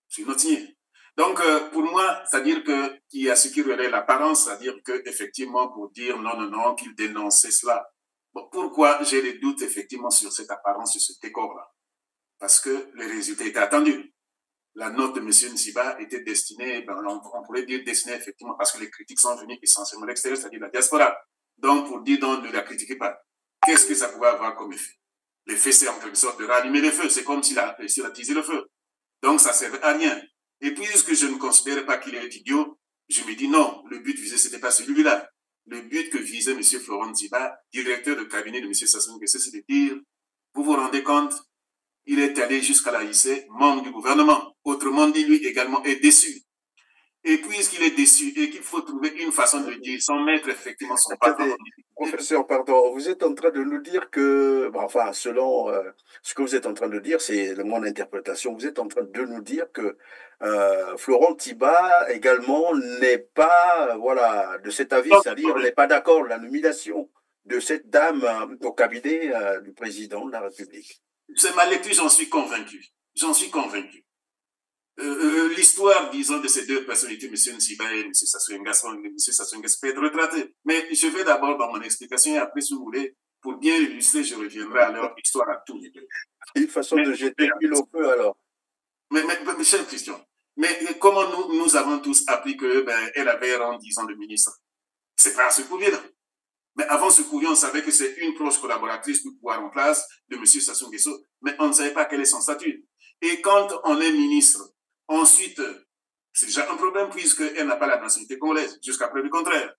C'est une note signée. Donc, pour moi, c'est-à-dire qu'il y a ce qui relève l'apparence, c'est-à-dire qu'effectivement, pour dire non, non, non, qu'il dénonçait cela. Bon, pourquoi j'ai des doutes, effectivement, sur cette apparence, sur ce décor-là? Parce que les résultats étaient attendus. La note de M. Nsiba était destinée, ben, on pourrait dire destinée, effectivement, parce que les critiques sont venues essentiellement de l'extérieur, c'est-à-dire la diaspora. Donc, pour dire non, ne la critiquez pas. Qu'est-ce que ça pouvait avoir comme effet? L'effet, c'est en quelque sorte de rallumer le feu. C'est comme s'il a réussi à attiser le feu. Donc, ça ne servait à rien. Et puisque je ne considère pas qu'il est idiot, je me dis non, le but visé, ce n'était pas celui-là. Le but que visait M. Florent Nsiba, directeur de cabinet de M. Sassou Nguesso, c'est de dire, vous vous rendez compte, il est allé jusqu'à la lycée, membre du gouvernement. Autrement dit, lui également est déçu. Et puisqu'il est déçu et qu'il faut trouver une façon de dire sans mettre effectivement son patron. Professeur, pardon, vous êtes en train de nous dire que, enfin, selon ce que vous êtes en train de dire, c'est mon interprétation, vous êtes en train de nous dire que Florent Thiba également n'est pas, voilà, de cet avis, c'est-à-dire n'est pas d'accord de la nomination de cette dame au cabinet du président de la République. C'est ma lecture, j'en suis convaincu. J'en suis convaincu. L'histoire, disons, de ces deux personnalités, M. Nsiba et M. Sassou Nguesso, peut être retratée. Mais je vais d'abord dans mon explication et après, si vous voulez, pour bien illustrer, je reviendrai à leur histoire à tous les deux. Une façon de jeter l'huile au feu, alors. Mais cher Christian, mais comment nous avons tous appris qu'elle avait rang, disons, de ministre? C'est pas à ce courrier-là. Mais avant ce courrier, on savait que c'est une proche collaboratrice du pouvoir en place de M. Sassou Nguesso, mais on ne savait pas quel est son statut. Et quand on est ministre, ensuite, c'est déjà un problème puisqu'elle n'a pas la nationalité congolaise, jusqu'à preuve du contraire.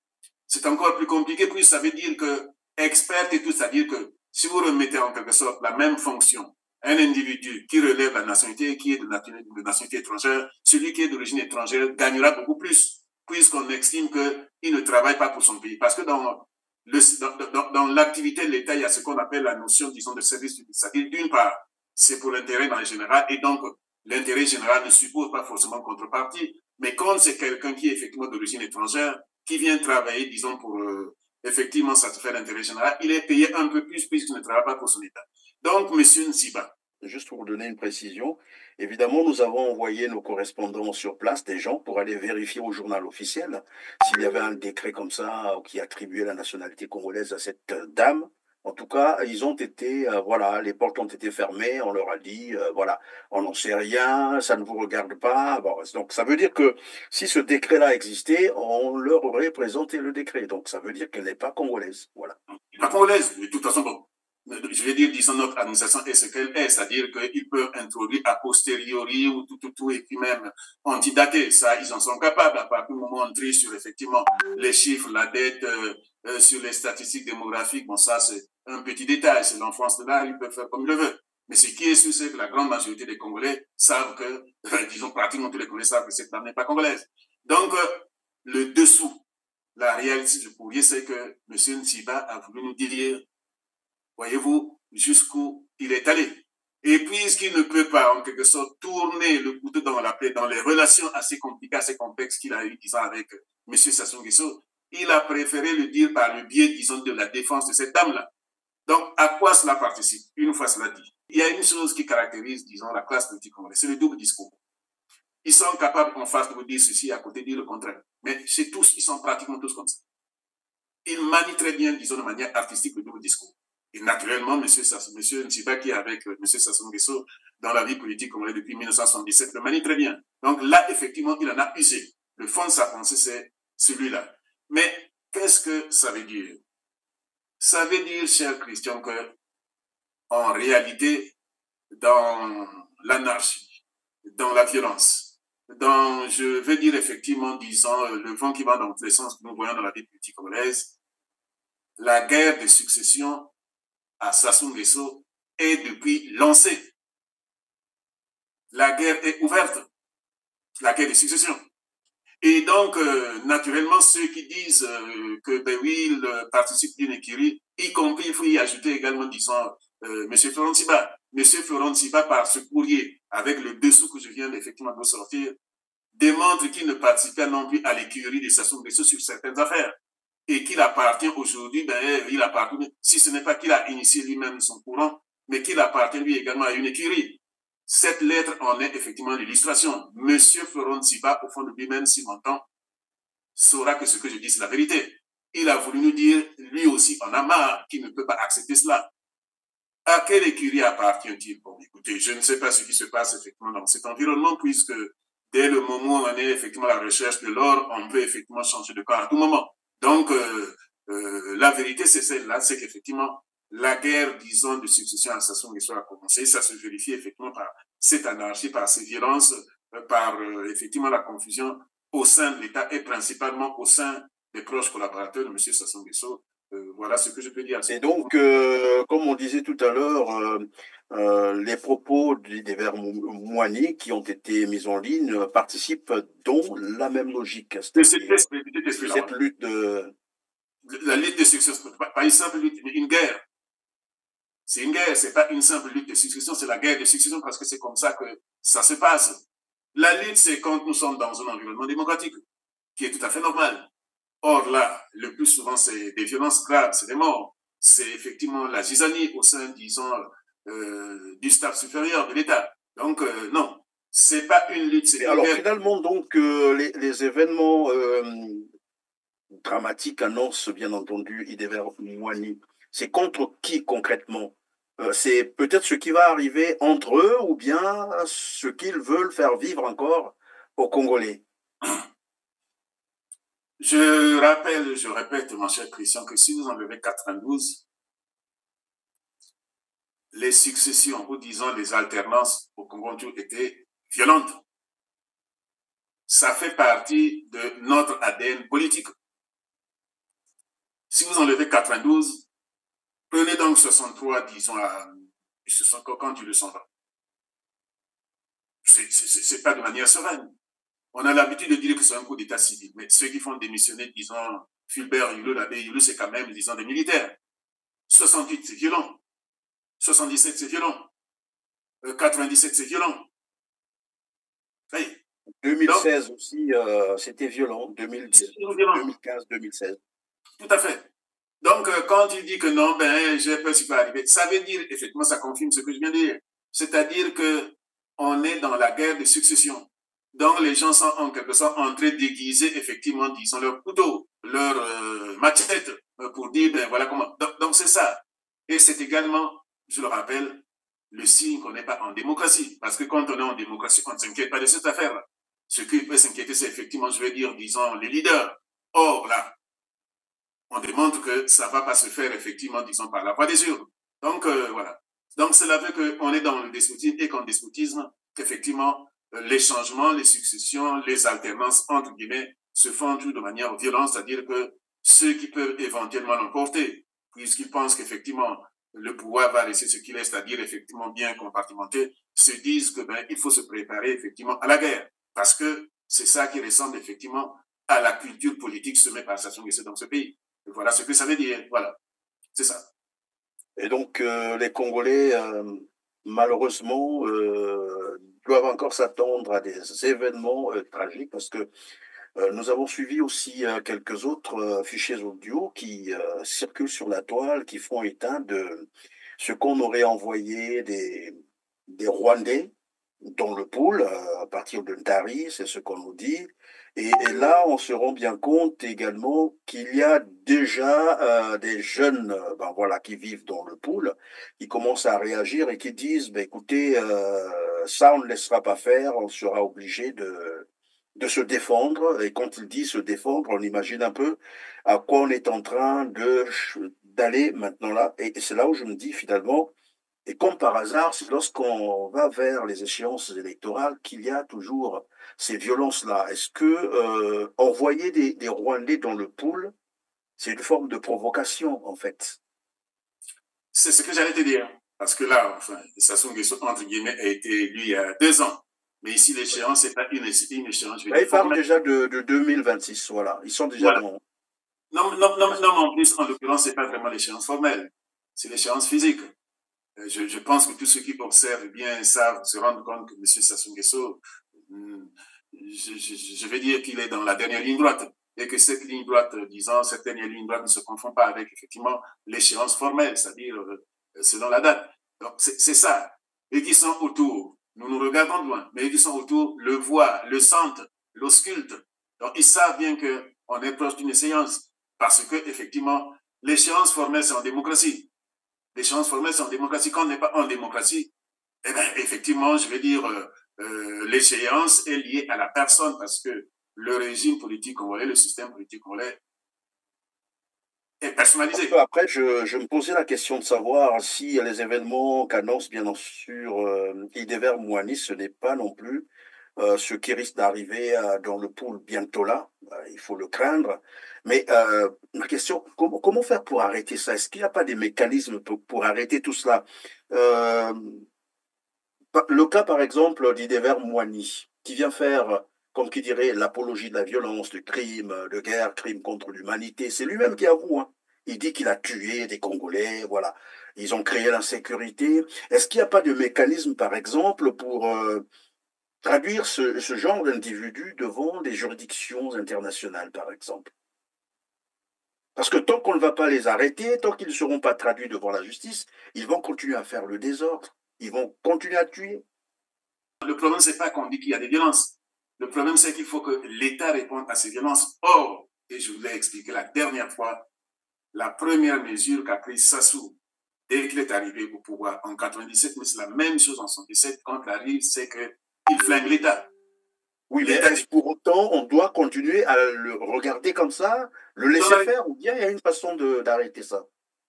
C'est encore plus compliqué puisque ça veut dire que experte et tout, c'est-à-dire que si vous remettez en quelque sorte la même fonction à un individu qui relève la nationalité, qui est de nationalité étrangère, celui qui est d'origine étrangère gagnera beaucoup plus puisqu'on estime qu'il ne travaille pas pour son pays. Parce que dans l'activité de l'État, il y a ce qu'on appelle la notion, disons, de service public. C'est-à-dire, d'une part, c'est pour l'intérêt dans le général, et donc l'intérêt général ne suppose pas forcément contrepartie, mais quand c'est quelqu'un qui est effectivement d'origine étrangère, qui vient travailler, disons, pour effectivement satisfaire l'intérêt général, il est payé un peu plus puisqu'il ne travaille pas pour son État. Donc, M. Nsiba. Juste pour vous donner une précision, évidemment, nous avons envoyé nos correspondants sur place, des gens, pour aller vérifier au journal officiel s'il y avait un décret comme ça qui attribuait la nationalité congolaise à cette dame. En tout cas, ils ont été, voilà, les portes ont été fermées, on leur a dit, voilà, on n'en sait rien, ça ne vous regarde pas. Bon, donc, ça veut dire que si ce décret-là existait, on leur aurait présenté le décret. Donc, ça veut dire qu'elle n'est pas congolaise. Voilà. Pas congolaise, de toute façon, bon. Je vais dire, disons, notre administration est ce qu'elle est, c'est-à-dire qu'ils peuvent introduire a posteriori ou tout, et puis même antidater. Ça, ils en sont capables, à partir du moment où on trie sur effectivement les chiffres, la dette, sur les statistiques démographiques. Bon, ça, c'est un petit détail, c'est l'enfance de là, ils peuvent faire comme ils le veulent. Mais ce qui est sûr, c'est que la grande majorité des Congolais savent que, disons, pratiquement tous les Congolais savent que cette dame n'est pas congolaise. Donc, le dessous, la réalité du courrier, c'est que M. Nsiba a voulu nous dire, voyez-vous, jusqu'où il est allé. Et puisqu'il ne peut pas, en quelque sorte, tourner le couteau dans la plaie, dans les relations assez compliquées, assez complexes qu'il a eues, disons, avec M. Sassou Nguesso, il a préféré le dire par le biais, disons, de la défense de cette dame-là. Donc, à quoi cela participe? Une fois cela dit, il y a une chose qui caractérise, disons, la classe politique congolaise, c'est le double discours. Ils sont capables, en face, de vous dire ceci, à côté, de dire le contraire. Mais chez tous, ils sont pratiquement tous comme ça. Ils manient très bien, disons, de manière artistique, le double discours. Et naturellement, M. Nsiba, qui est avec M. Sassou Nguesso dans la vie politique congolaise depuis 1977, le manie très bien. Donc là, effectivement, il en a usé. Le fond de sa pensée, c'est celui-là. Mais qu'est-ce que ça veut dire? Ça veut dire, cher Christian, que en réalité, dans l'anarchie, dans la violence, dans, je veux dire effectivement, disons, le vent qui va dans tous les sens que nous voyons dans la vie politique congolaise, la guerre de succession à Sassou Nguesso est depuis lancée. La guerre est ouverte, la guerre de succession. Et donc, naturellement, ceux qui disent que, ben oui, il participe d'une écurie, y compris, il faut y ajouter également, disons, M. Florent Siba. M. Florent Siba, par ce courrier, avec le dessous que je viens effectivement de sortir, démontre qu'il ne participe pas non plus à l'écurie de Sassou Nguesso sur certaines affaires. Et qu'il appartient aujourd'hui, ben, il appartient, si ce n'est pas qu'il a initié lui-même son courant, mais qu'il appartient lui également à une écurie. Cette lettre en est effectivement l'illustration. Monsieur Florent Siba, au fond de lui-même, si m'entend, saura que ce que je dis, c'est la vérité. Il a voulu nous dire, lui aussi, en a marre, qu'il ne peut pas accepter cela. À quelle écurie appartient-il? Bon, écoutez, je ne sais pas ce qui se passe effectivement dans cet environnement, puisque dès le moment où on est effectivement à la recherche de l'or, on peut effectivement changer de camp à tout moment. Donc, la vérité, c'est celle-là, c'est qu'effectivement, la guerre, disons, de succession à Sassou Nguesso a commencé. Ça se vérifie effectivement par cette anarchie, par ces violences, par effectivement la confusion au sein de l'État et principalement au sein des proches collaborateurs de M. Sassou Nguesso. Voilà ce que je peux dire. Et donc, comme on disait tout à l'heure, les propos d'Hidébert Moigny qui ont été mis en ligne participent dans la même logique. Cette lutte de... La lutte de succession, pas une simple lutte, mais une guerre. C'est une guerre, c'est pas une simple lutte de succession, c'est la guerre de succession parce que c'est comme ça que ça se passe. La lutte, c'est quand nous sommes dans un environnement démocratique, qui est tout à fait normal. Or là, le plus souvent, c'est des violences graves, c'est des morts. C'est effectivement la zizanie au sein, disons, du staff supérieur de l'État. Donc, non, c'est pas une lutte, c'est une alors, guerre. finalement, donc, les événements dramatiques annoncent, bien entendu, Hidébert Moigny. C'est contre qui, concrètement? C'est peut-être ce qui va arriver entre eux ou bien ce qu'ils veulent faire vivre encore aux Congolais. Je rappelle, je répète, mon cher Christian, que si vous enlevez 92, les successions, ou disons les alternances au Congo étaient violentes. Ça fait partie de notre ADN politique. Si vous enlevez 92, prenez donc 63, disons, quand tu le sens pas. C'est pas de manière sereine. On a l'habitude de dire que c'est un coup d'état civil, mais ceux qui font démissionner, disons, Fulbert, Hulot, l'abbé Hulot, c'est quand même, disons, des militaires. 68, c'est violent. 77, c'est violent. 97, c'est violent. Hey. 2016 donc, aussi, c'était violent. 2015, 2016. Tout à fait. Donc, quand il dit que non, ben, j'ai peur ce qui va arriver, ça veut dire, effectivement, ça confirme ce que je viens de dire. C'est-à-dire que on est dans la guerre de succession. Donc, les gens sont en quelque sorte en train d'aiguiser, effectivement, disons, leur couteau, leur machette, pour dire, ben, voilà comment. Donc c'est ça. Et c'est également, je le rappelle, le signe qu'on n'est pas en démocratie. Parce que quand on est en démocratie, on ne s'inquiète pas de cette affaire-là. Ce qui peut s'inquiéter, c'est effectivement, je vais dire, disons, les leaders. Or, là, on démontre que ça ne va pas se faire, effectivement, disons, par la voie des urnes. Donc, voilà. Donc, cela veut qu'on est dans le despotisme et qu'en despotisme, qu'effectivement, les changements, les successions, les alternances, entre guillemets, se font tout de manière violente, c'est-à-dire que ceux qui peuvent éventuellement l'emporter, puisqu'ils pensent qu'effectivement, le pouvoir va rester ce qu'il est, c'est-à-dire effectivement bien compartimenté, se disent que ben, il faut se préparer effectivement à la guerre. Parce que c'est ça qui ressemble effectivement à la culture politique semée par Sassou Nguesso dans ce pays. Et voilà ce que ça veut dire. Voilà. C'est ça. Et donc, les Congolais, malheureusement, doivent encore s'attendre à des événements tragiques parce que nous avons suivi aussi quelques autres fichiers audio qui circulent sur la toile, qui font état de ce qu'on aurait envoyé des Rwandais dans le pool à partir de Ndari, c'est ce qu'on nous dit. Et là, on se rend bien compte également qu'il y a déjà des jeunes ben voilà, qui vivent dans le pool, qui commencent à réagir et qui disent, ben écoutez, ça, on ne laissera pas faire, on sera obligé de se défendre. Et quand il dit se défendre, on imagine un peu à quoi on est en train d'aller maintenant là. Et c'est là où je me dis finalement, et comme par hasard, c'est lorsqu'on va vers les échéances électorales qu'il y a toujours ces violences-là. Est-ce que envoyer des Rwandais dans le pool C'est une forme de provocation, en fait. C'est ce que j'allais te dire. Parce que là, enfin, Sassou Nguesso, entre guillemets, a été élu il y a 2 ans. Mais ici, l'échéance, c'est pas une échéance. Je veux Là, dire, il parle déjà de 2026, voilà. Ils sont déjà voilà. dans... Non, en plus, en l'occurrence, c'est pas vraiment l'échéance formelle. C'est l'échéance physique. Je pense que tous ceux qui observent bien savent, se rendent compte que M. Sassou Nguesso, je vais dire qu'il est dans la dernière ligne droite. Et que cette ligne droite, disons, cette dernière ligne droite ne se confond pas avec, effectivement, l'échéance formelle, c'est-à-dire selon la date. Donc, c'est ça. Et qui sont autour, nous nous regardons de loin, mais qui sont autour le voient, le sentent, l'auscultent. Donc, ils savent bien qu'on est proche d'une échéance. Parce que, effectivement, l'échéance formelle, c'est en démocratie. L'échéance formelle, c'est en démocratie. Quand on n'est pas en démocratie, eh bien, effectivement, je vais dire, l'échéance est liée à la personne parce que le régime politique congolais, le système politique congolais est personnalisé. Après, je me posais la question de savoir si les événements qu'annonce bien sûr Idéver Moani, ce n'est pas non plus ce qui risque d'arriver dans le pool bientôt là. Il faut le craindre. Mais ma question, comment faire pour arrêter ça? Est-ce qu'il n'y a pas des mécanismes pour arrêter tout cela? Le cas, par exemple, d'Idéver Moani, qui vient faire, comme qui dirait, l'apologie de la violence, du crime, de guerre, crime contre l'humanité. C'est lui-même qui avoue, hein. Il dit qu'il a tué des Congolais, voilà. Ils ont créé l'insécurité. Est-ce qu'il n'y a pas de mécanisme, par exemple, pour traduire ce genre d'individus devant des juridictions internationales, par exemple? Parce que tant qu'on ne va pas les arrêter, tant qu'ils ne seront pas traduits devant la justice, ils vont continuer à faire le désordre. Ils vont continuer à tuer. Le problème, c'est pas qu'on dit qu'il y a des violences. Le problème, c'est qu'il faut que l'État réponde à ces violences. Or, et je vous l'ai expliqué la dernière fois, la première mesure qu'a prise Sassou dès qu'il est arrivé au pouvoir en 97, mais c'est la même chose en 77, quand il arrive, c'est qu'il flingue l'État. Oui, mais est-ce pour autant on doit continuer à le regarder comme ça, le laisser faire, ou bien il y a une façon d'arrêter ça?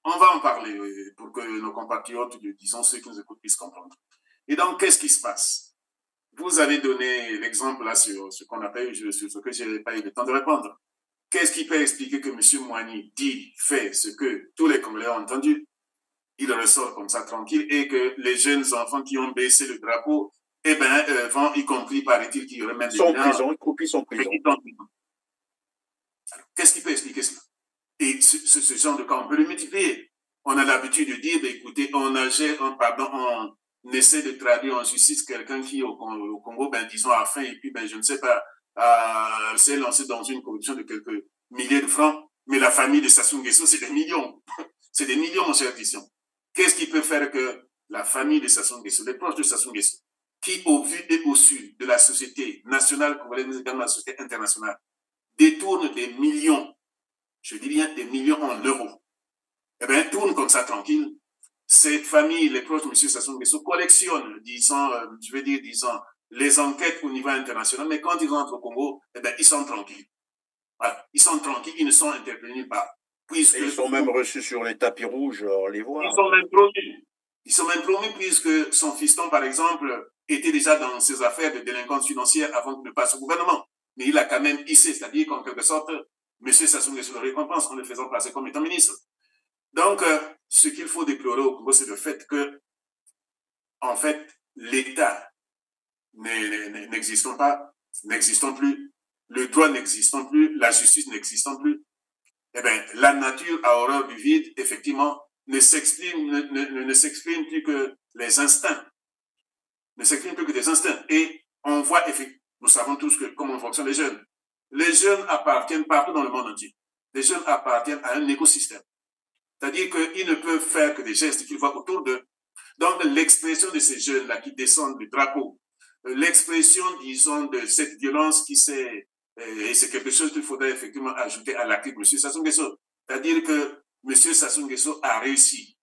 On va en parler pour que nos compatriotes, disons ceux qui nous écoutent, puissent comprendre. Et donc, qu'est-ce qui se passe? Vous avez donné l'exemple là sur ce qu'on appelle, sur ce que je n'ai pas eu le temps de répondre. Qu'est-ce qui peut expliquer que M. Moani dit, fait ce que tous les Congolais ont entendu? Il ressort comme ça tranquille et que les jeunes enfants qui ont baissé le drapeau, eh bien, vont, y compris, paraît-il, qui remettent des prison, ils copient son prison. Qu'est-ce qui peut expliquer cela? Et ce genre de cas, on peut le multiplier. On a l'habitude de dire, ben, écoutez, on essaie de traduire en justice quelqu'un qui, au Congo, ben, disons, a faim, et puis, ben, je ne sais pas, s'est lancé dans une corruption de quelques milliers de francs. Mais la famille de Sassou Nguesso, c'est des millions. C'est des millions, mon cher Christian. Qu'est-ce qui peut faire que la famille de Sassou Nguesso, les proches de Sassou Nguesso, qui, au vu et au su de la société nationale congolaise, mais également de la société internationale, détournent des millions, je dis bien des millions en euros, eh bien, tournent comme ça tranquille. Cette famille, les proches de M. Sassou Nguesso, collectionnent, disons, les enquêtes au niveau international, mais quand ils rentrent au Congo, eh bien, ils sont tranquilles. Voilà. Ils sont tranquilles, ils ne sont intervenus pas. Puisque ils sont même reçus sur les tapis rouges, on les voit. Ils sont même promus. Ils sont même promus puisque son fiston, par exemple, était déjà dans ses affaires de délinquance financière avant de ne passe au gouvernement. Mais il a quand même hissé, c'est-à-dire qu'en quelque sorte, M. Sassou Nguesso le récompense en le faisant passer comme étant ministre. Donc, ce qu'il faut déplorer au Congo, c'est le fait que, en fait, l'État n'existant pas, n'existant plus, le droit n'existant plus, la justice n'existant plus, eh bien, la nature a horreur du vide, effectivement, ne s'exprime plus que les instincts. Ne s'exprime plus que des instincts. Et on voit, effectivement, nous savons tous comment fonctionnent les jeunes. Les jeunes appartiennent partout dans le monde entier. Les jeunes appartiennent à un écosystème. C'est-à-dire qu'ils ne peuvent faire que des gestes qu'ils voient autour d'eux. Donc, l'expression de ces jeunes-là qui descendent du drapeau, l'expression, disons, de cette violence qui s'est... Et c'est quelque chose qu'il faudrait effectivement ajouter à l'acte de M. Sassou Nguesso. C'est-à-dire que M. Sassou Nguesso a réussi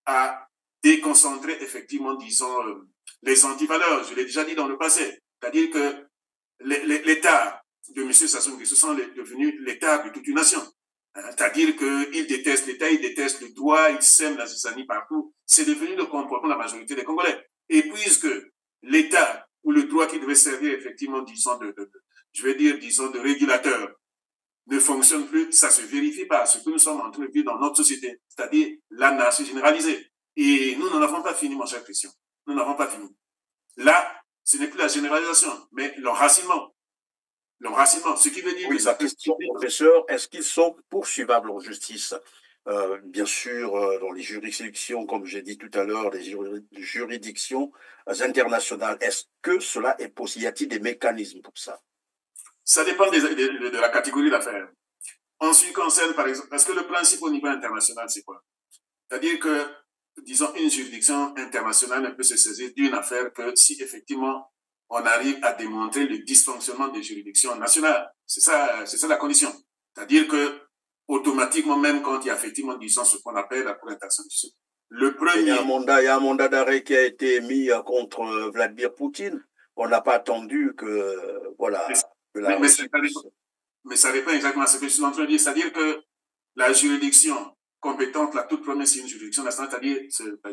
à déconcentrer effectivement, disons, les antivaleurs. Je l'ai déjà dit dans le passé. C'est-à-dire que l'État de M. Sassou Nguesso sont devenus l'État de toute une nation. C'est-à-dire qu'il déteste l'État, il déteste le droit, il sème la zizanie partout. C'est devenu le comportement de la majorité des Congolais. Et puisque l'État ou le droit qui devait servir effectivement, disons, de régulateur, ne fonctionne plus, ça se vérifie par ce que nous sommes en train de vivre dans notre société, c'est-à-dire l'anarchie généralisée. Et nous n'en avons pas fini, mon cher Christian. Nous n'avons pas fini. Là, ce n'est plus la généralisation, mais l'enracinement. L'enracinement, ce qui veut dire oui, que... la question, professeur, est-ce qu'ils sont poursuivables en justice? Bien sûr, dans les juridictions, comme j'ai dit tout à l'heure, les juridictions internationales, est-ce que cela est possible? Y a-t-il des mécanismes pour ça? Ça dépend de la catégorie d'affaires. En ce qui concerne, par exemple, parce que le principe au niveau international, c'est quoi? C'est-à-dire que, disons, une juridiction internationale ne peut se saisir d'une affaire que si effectivement on arrive à démontrer le dysfonctionnement des juridictions nationales. C'est ça la condition. C'est-à-dire que, automatiquement, même quand il y a effectivement, disons, ce qu'on appelle la Cour internationale, le premier... Il y a un mandat d'arrêt qui a été mis contre Vladimir Poutine. On n'a pas attendu que, voilà... Mais ça répond exactement à ce que je suis en train de dire. C'est-à-dire que la juridiction compétente, la toute première, c'est une juridiction nationale, c'est-à-dire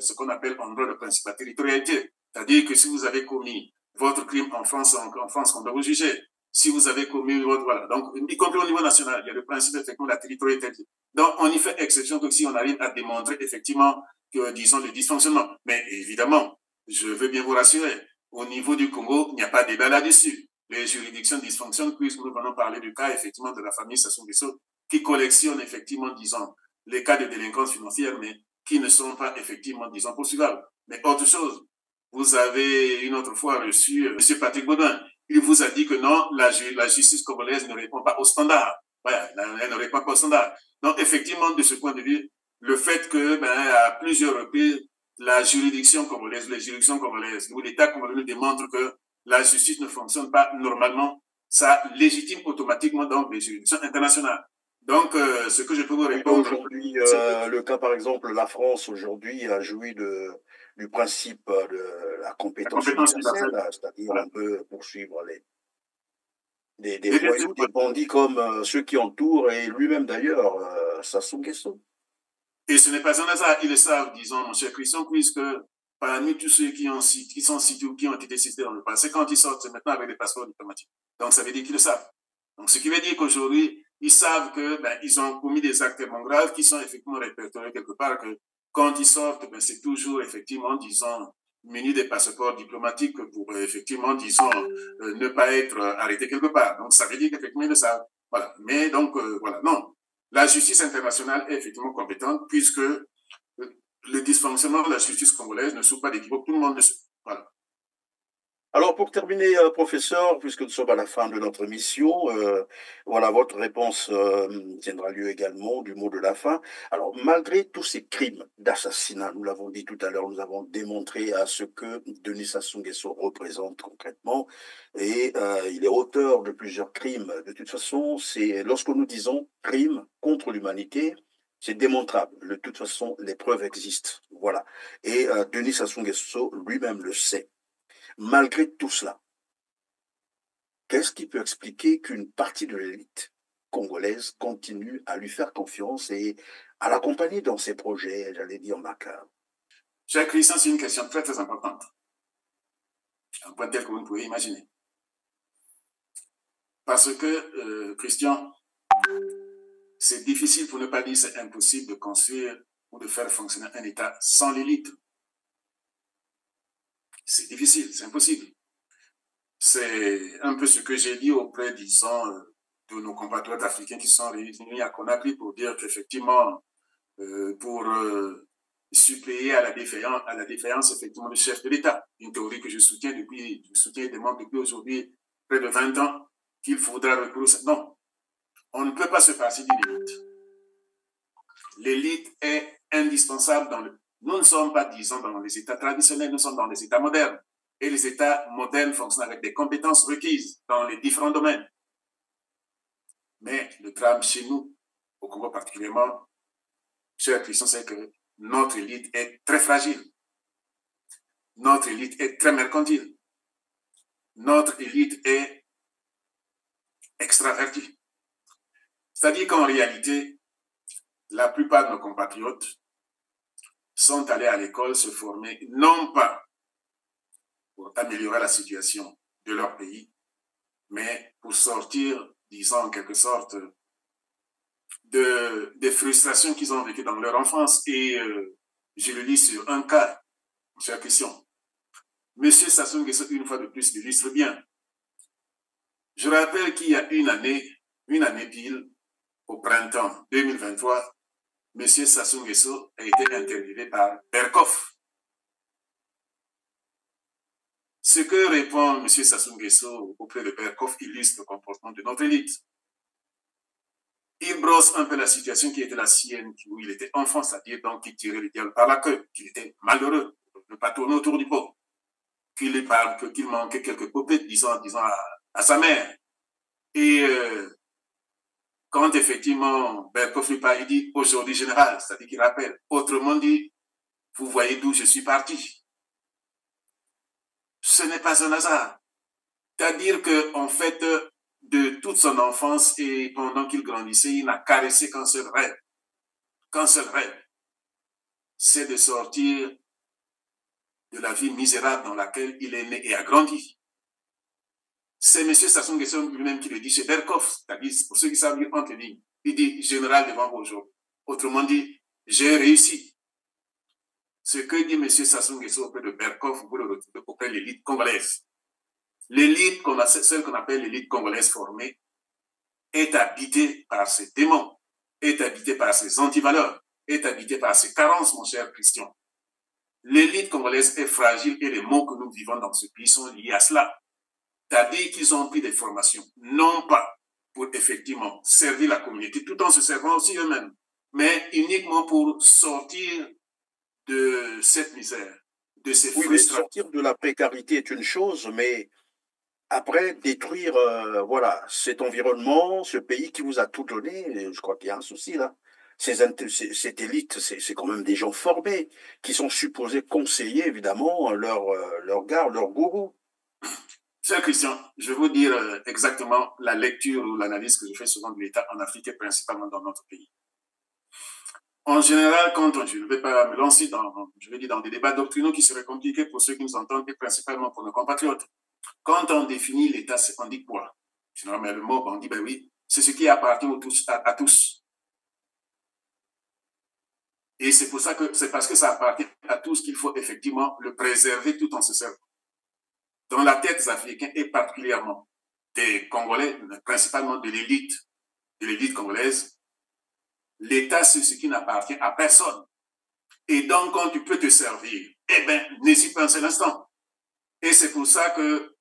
ce qu'on appelle en droit le principe de la territorialité. C'est-à-dire que si vous avez commis votre crime en France, on doit vous juger. Si vous avez commis votre... Voilà. Donc, y compris au niveau national, il y a le principe, effectivement, de la territorialité. Donc, on y fait exception que si on arrive à démontrer, effectivement, que, disons, le dysfonctionnement. Mais évidemment, je veux bien vous rassurer, au niveau du Congo, il n'y a pas de débat là-dessus. Les juridictions dysfonctionnent, puisque nous venons parler du cas, effectivement, de la famille Sassou Nguesso, qui collectionne, effectivement, disons, les cas de délinquance financière, mais qui ne sont pas, effectivement, disons, poursuivables. Mais autre chose, vous avez une autre fois reçu M. Patrick Baudouin. Il vous a dit que non, la justice congolaise ne répond pas aux standards. Voilà, elle ne répond pas aux standards. Donc, effectivement, de ce point de vue, le fait que, à plusieurs reprises, la juridiction congolaise, les juridictions congolaises, ou l'État congolais nous démontre que la justice ne fonctionne pas normalement, ça légitime automatiquement donc les juridictions internationales. Donc, ce que je peux vous répondre... Aujourd'hui, le cas, par exemple, la France, aujourd'hui, a joui du principe de la compétence universelle, c'est-à-dire on peut poursuivre des voyous, des bandits comme ceux qui entourent, et lui-même d'ailleurs, Sassou Nguesso. Et ce n'est pas un hasard, ils le savent, disons, mon cher Christian, puisque parmi tous ceux qui sont cités ou qui ont été cités dans le passé, quand ils sortent, c'est maintenant avec des passeports diplomatiques. Donc, ça veut dire qu'ils le savent. Donc, ce qui veut dire qu'aujourd'hui, ils savent que, ils ont commis des actes tellement graves qui sont effectivement répertoriés quelque part, que quand ils sortent, c'est toujours effectivement, disons, munis des passeports diplomatiques pour effectivement, disons, ne pas être arrêtés quelque part. Donc, ça veut dire qu'effectivement, ils le savent. Voilà. Mais donc, voilà. Non. La justice internationale est effectivement compétente puisque le dysfonctionnement de la justice congolaise ne souffre pas d'équivoque. Tout le monde le sait. Voilà. Alors, pour terminer, professeur, puisque nous sommes à la fin de notre émission, voilà, votre réponse tiendra lieu également du mot de la fin. Alors, malgré tous ces crimes d'assassinat, nous l'avons dit tout à l'heure, nous avons démontré à ce que Denis Sassou Nguesso représente concrètement, et il est auteur de plusieurs crimes. De toute façon, c'est lorsque nous disons crimes contre l'humanité, c'est démontrable. De toute façon, les preuves existent. Voilà. Et Denis Sassou Nguesso lui-même le sait. Malgré tout cela, qu'est-ce qui peut expliquer qu'une partie de l'élite congolaise continue à lui faire confiance et à l'accompagner dans ses projets, j'allais dire macabres? Cher Christian, c'est une question très très importante. Un point tel que vous ne pouvez imaginer. Parce que, Christian, c'est difficile, pour ne pas dire c'est impossible de construire ou de faire fonctionner un État sans l'élite. C'est difficile, c'est impossible. C'est un peu ce que j'ai dit auprès, disons, de nos compatriotes africains qui sont réunis à Conakry pour dire qu'effectivement, pour suppléer à la défaillance, effectivement, du chef de l'État, une théorie que je soutiens et demande depuis aujourd'hui près de 20 ans, qu'il faudra recourir. Non, on ne peut pas se passer d'une élite. L'élite est indispensable dans le... Nous ne sommes pas, disons, dans les États traditionnels, nous sommes dans les États modernes. Et les États modernes fonctionnent avec des compétences requises dans les différents domaines. Mais le drame chez nous, au Congo particulièrement, cher Christian, c'est que notre élite est très fragile. Notre élite est très mercantile. Notre élite est extravertie. C'est-à-dire qu'en réalité, la plupart de nos compatriotes sont allés à l'école se former, non pas pour améliorer la situation de leur pays, mais pour sortir, disons en quelque sorte, des frustrations qu'ils ont vécues dans leur enfance. Et je le lis sur un cas, cher Christian. Monsieur Sassou Nguesso, une fois de plus, l'illustre bien. Je rappelle qu'il y a une année pile, au printemps 2023, Monsieur Sassou Nguesso a été interviewé par Berkoff. Ce que répond M. Sassou Nguesso auprès de Berkoff illustre le comportement de notre élite. Il brosse un peu la situation qui était la sienne, où il était enfant, c'est-à-dire donc qu'il tirait le diable par la queue, qu'il était malheureux, ne pas tourner autour du pot, qu'il manquait quelques popettes, disons à sa mère. Et quand effectivement Berkoff lui parle, il dit aujourd'hui général, c'est-à-dire qu'il rappelle. Autrement dit, vous voyez d'où je suis parti. Ce n'est pas un hasard. C'est-à-dire qu'en fait, de toute son enfance et pendant qu'il grandissait, il n'a caressé qu'un seul rêve. Qu'un seul rêve. C'est de sortir de la vie misérable dans laquelle il est né et a grandi. C'est M. Sassou Nguesso lui-même qui le dit chez Berkoff. C'est-à-dire, pour ceux qui savent lire entre les lignes, il dit général devant vos jours. Autrement dit, j'ai réussi. Ce que dit M. Sassou Nguesso auprès de Berkoff, vous le retrouvez auprès de l'élite congolaise. L'élite, celle qu'on appelle l'élite congolaise formée, est habitée par ses démons, est habitée par ses antivaleurs, est habitée par ses carences, mon cher Christian. L'élite congolaise est fragile et les maux que nous vivons dans ce pays sont liés à cela. C'est-à-dire qu'ils ont pris des formations, non pas pour effectivement servir la communauté, tout en se servant aussi eux-mêmes, mais uniquement pour sortir de cette misère, de ces frustrations. Sortir de la précarité est une chose, mais après détruire voilà, cet environnement, ce pays qui vous a tout donné, je crois qu'il y a un souci là. Cette élite, c'est quand même des gens formés qui sont supposés conseiller évidemment leur gars, leur gourou. Cher Christian, je vais vous dire exactement la lecture ou l'analyse que je fais souvent de l'État en Afrique et principalement dans notre pays. En général, je ne vais pas me lancer dans des débats doctrinaux qui seraient compliqués pour ceux qui nous entendent et principalement pour nos compatriotes. Quand on définit l'État, on dit quoi? Généralement, le mot, on dit, ben oui, c'est ce qui appartient à tous. Et c'est parce que ça appartient à tous qu'il faut effectivement le préserver tout en se servant. Dans la tête des Africains et particulièrement des Congolais, principalement de l'élite congolaise, l'État, c'est ce qui n'appartient à personne. Et donc, quand tu peux te servir, eh bien, n'hésite pas un seul instant. Et c'est pour ça que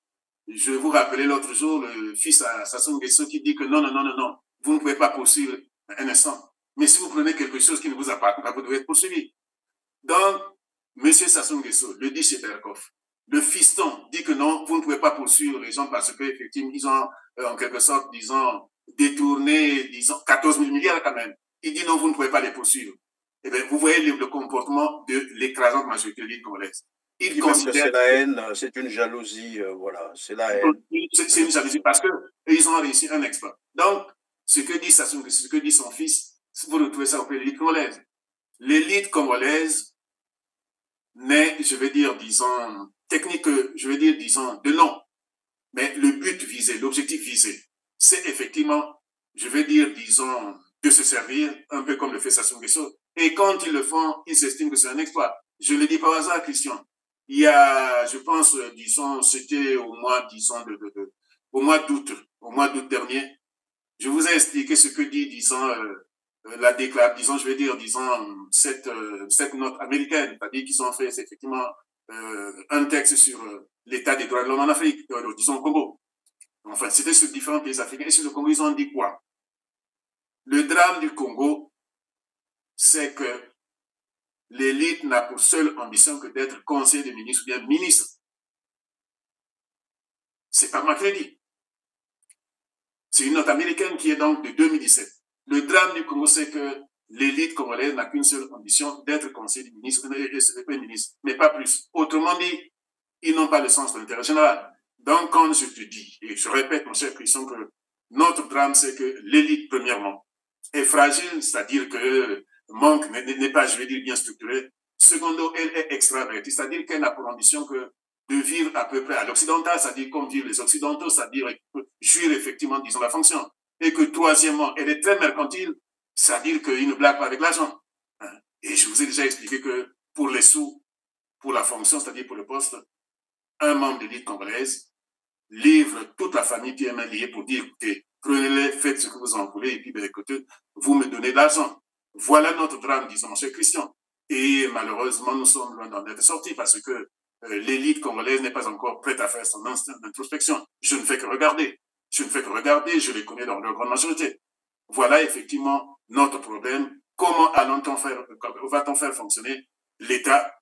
je vous rappelais l'autre jour le fils à Sassou Nguesso qui dit que non, vous ne pouvez pas poursuivre un instant. Mais si vous prenez quelque chose qui ne vous appartient pas, vous devez être poursuivi. Donc, M. Sassou Nguesso le dit chez Berkoff. Le fiston dit que non, vous ne pouvez pas poursuivre les gens parce qu'effectivement, ils ont en quelque sorte, disons, détourné, 14 000 milliards quand même. Il dit non, vous ne pouvez pas les poursuivre. Eh bien, vous voyez le comportement de l'écrasante majorité de l'élite congolaise. Il considère que c'est la haine, c'est une jalousie, voilà, c'est la haine. C'est une jalousie parce qu'ils ont réussi un exploit. Donc, ce que dit Sassou Nguesso, ce que dit son fils, vous retrouvez ça auprès de l'élite congolaise. L'élite congolaise n'est, je vais dire, disons, technique, je vais dire, disons, de nom. Mais le but visé, l'objectif visé, c'est effectivement, je vais dire, disons, de se servir, un peu comme le fait Sassou Nguesso. Et quand ils le font, ils s'estiment que c'est un exploit. Je ne le dis pas au hasard, Christian. Il y a, je pense, disons, c'était au mois, disons, au mois d'août dernier. Je vous ai expliqué ce que dit, disons, la déclaration, disons, je vais dire, disons, cette note américaine, c'est-à-dire qu'ils ont fait effectivement un texte sur l'état des droits de l'homme en Afrique, disons au Congo. Enfin, c'était sur différents pays africains. Et sur le Congo, ils ont dit quoi? Le drame du Congo, c'est que l'élite n'a pour seule ambition que d'être conseiller de ministre ou bien ministre. C'est pas moi qui l'ai dit. C'est une note américaine qui est donc de 2017. Le drame du Congo, c'est que l'élite congolaise n'a qu'une seule ambition, d'être conseiller du ministre, mais pas plus. Autrement dit, ils n'ont pas le sens de l'intérêt général. Donc, quand je te dis, et je répète, mon cher Christian, que notre drame, c'est que l'élite, premièrement, est fragile, c'est-à-dire que manque, n'est pas, je vais dire, bien structurée. Secondo, elle est extravertie, c'est-à-dire qu'elle n'a pour ambition que de vivre à peu près à l'occidental, c'est-à-dire comme vivent les occidentaux, c'est-à-dire jouir effectivement, disons, la fonction. Et que troisièmement, elle est très mercantile, C'est-à-dire qu'il ne blague pas avec l'argent. Hein. Et je vous ai déjà expliqué que pour les sous, pour la fonction, c'est-à-dire pour le poste, un membre de l'élite congolaise livre toute la famille qui est main liée pour dire, écoutez, prenez-les, faites ce que vous en voulez, et puis, ben, écoutez, vous me donnez de l'argent. Voilà notre drame, disons, M. Christian. Et malheureusement, nous sommes loin d'en être sortis parce que l'élite congolaise n'est pas encore prête à faire son instinct d'introspection. Je ne fais que regarder. Je ne fais que regarder, je les connais dans leur grande majorité. Voilà effectivement notre problème. Comment va-t-on faire fonctionner l'État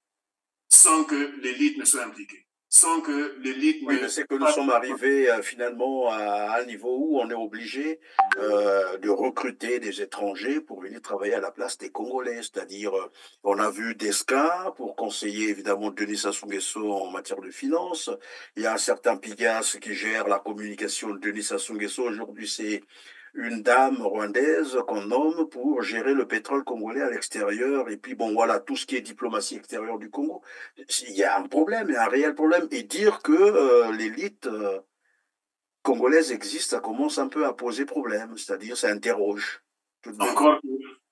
sans que l'élite ne soit impliquée, sans que l'élite Oui, je sais que nous sommes arrivés finalement à un niveau où on est obligé de recruter des étrangers pour venir travailler à la place des Congolais. C'est-à-dire, on a vu Desca pour conseiller évidemment Denis Sassou Nguesso en matière de finances. Il y a un certain Pigas qui gère la communication de Denis Sassou Nguesso. Aujourd'hui, c'est une dame rwandaise qu'on nomme pour gérer le pétrole congolais à l'extérieur. Et puis, bon, voilà, tout ce qui est diplomatie extérieure du Congo. Il y a un problème, il y a un réel problème. Et dire que l'élite congolaise existe, ça commence un peu à poser problème. C'est-à-dire, ça interroge. Encore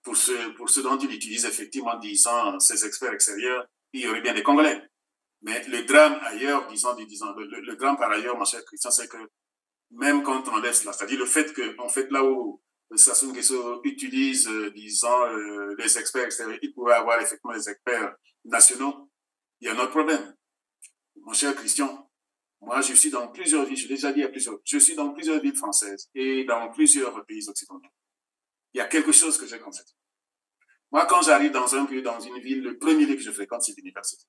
pour ce dont il utilise effectivement, disant ces experts extérieurs, il y aurait bien des Congolais. Mais le drame ailleurs, le drame par ailleurs, mon cher Christian, c'est que même quand on laisse là, c'est-à-dire le fait que, en fait, là où Sassou Nguesso utilise, les experts extérieurs, il pourrait avoir effectivement des experts nationaux, il y a un autre problème. Mon cher Christian, moi, je suis dans plusieurs villes, je l'ai déjà dit à plusieurs, je suis dans plusieurs villes françaises et dans plusieurs pays occidentaux. Il y a quelque chose que j'ai constaté. Moi, quand j'arrive dans une ville, le premier lieu que je fréquente, c'est l'université.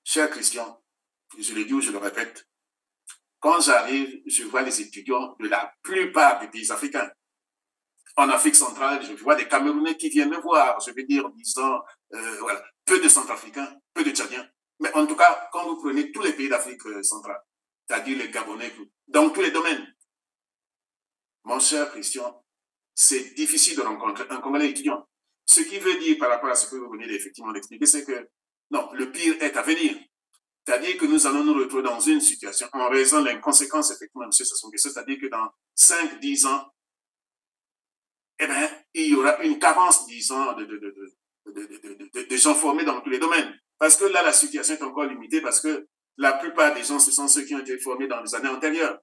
Cher Christian, je le dis ou je le répète, quand j'arrive, je vois les étudiants de la plupart des pays africains. En Afrique centrale, je vois des Camerounais qui viennent me voir, je veux dire, disant, voilà, peu de Centrafricains, peu de Tchadiens. Mais en tout cas, quand vous prenez tous les pays d'Afrique centrale, c'est-à-dire les Gabonais, dans tous les domaines, mon cher Christian, c'est difficile de rencontrer un Congolais étudiant. Ce qui veut dire par rapport à ce que vous venez effectivement d'expliquer, c'est que non, le pire est à venir. C'est-à-dire que nous allons nous retrouver dans une situation, en raison de l'inconséquence, effectivement, M. Sassou Nguesso, c'est-à-dire que dans 5-10 ans, eh bien, il y aura une carence, disons, de gens formés dans tous les domaines. Parce que là, la situation est encore limitée parce que la plupart des gens, ce sont ceux qui ont été formés dans les années antérieures.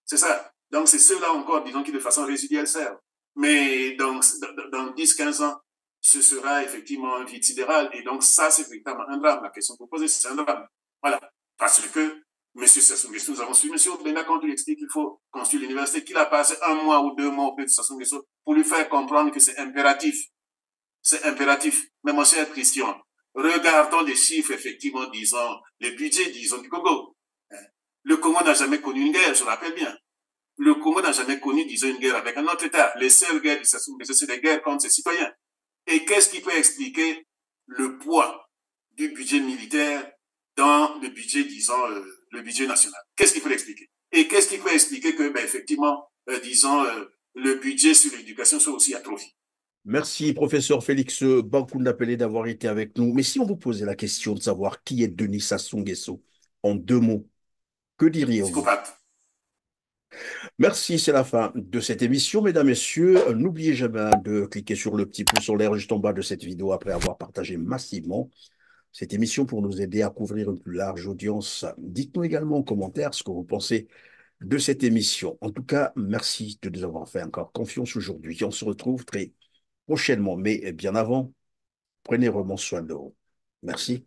C'est ça. Donc, c'est ceux-là encore, disons, qui de façon résiduelle servent. Mais dans 10-15 ans, ce sera effectivement un vide sidéral. Et donc, ça, c'est véritablement un drame. La question que vous posez, c'est un drame. Voilà. Parce que M. Sassou Nguesso, nous avons suivi M. Obenda quand il explique qu'il faut construire l'université, qu'il a passé 1 mois ou 2 mois auprès de Sassou Nguesso pour lui faire comprendre que c'est impératif. C'est impératif. Mais mon cher Christian, regardons les chiffres, effectivement, disons, les budgets, disons, du Congo. Le Congo n'a jamais connu une guerre, je rappelle bien. Le Congo n'a jamais connu, disons, une guerre avec un autre État. Les seules guerres de Sassou Nguesso, c'est des guerres contre ses citoyens. Et qu'est-ce qui peut expliquer le poids du budget militaire dans le budget, disons, le budget national? Qu'est-ce qui peut l'expliquer? Et qu'est-ce qui peut expliquer que, ben, effectivement, disons, le budget sur l'éducation soit aussi atrophié? Merci, professeur Félix Bankunda Pélé, d'avoir été avec nous. Mais si on vous posait la question de savoir qui est Denis Sassou Nguesso, en 2 mots, que diriez-vous? Merci, c'est la fin de cette émission, mesdames, messieurs. N'oubliez jamais de cliquer sur le petit pouce en l'air juste en bas de cette vidéo après avoir partagé massivement cette émission pour nous aider à couvrir une plus large audience. Dites-nous également en commentaire ce que vous pensez de cette émission. En tout cas, merci de nous avoir fait encore confiance aujourd'hui. On se retrouve très prochainement, mais bien avant, prenez vraiment soin de vous. Merci.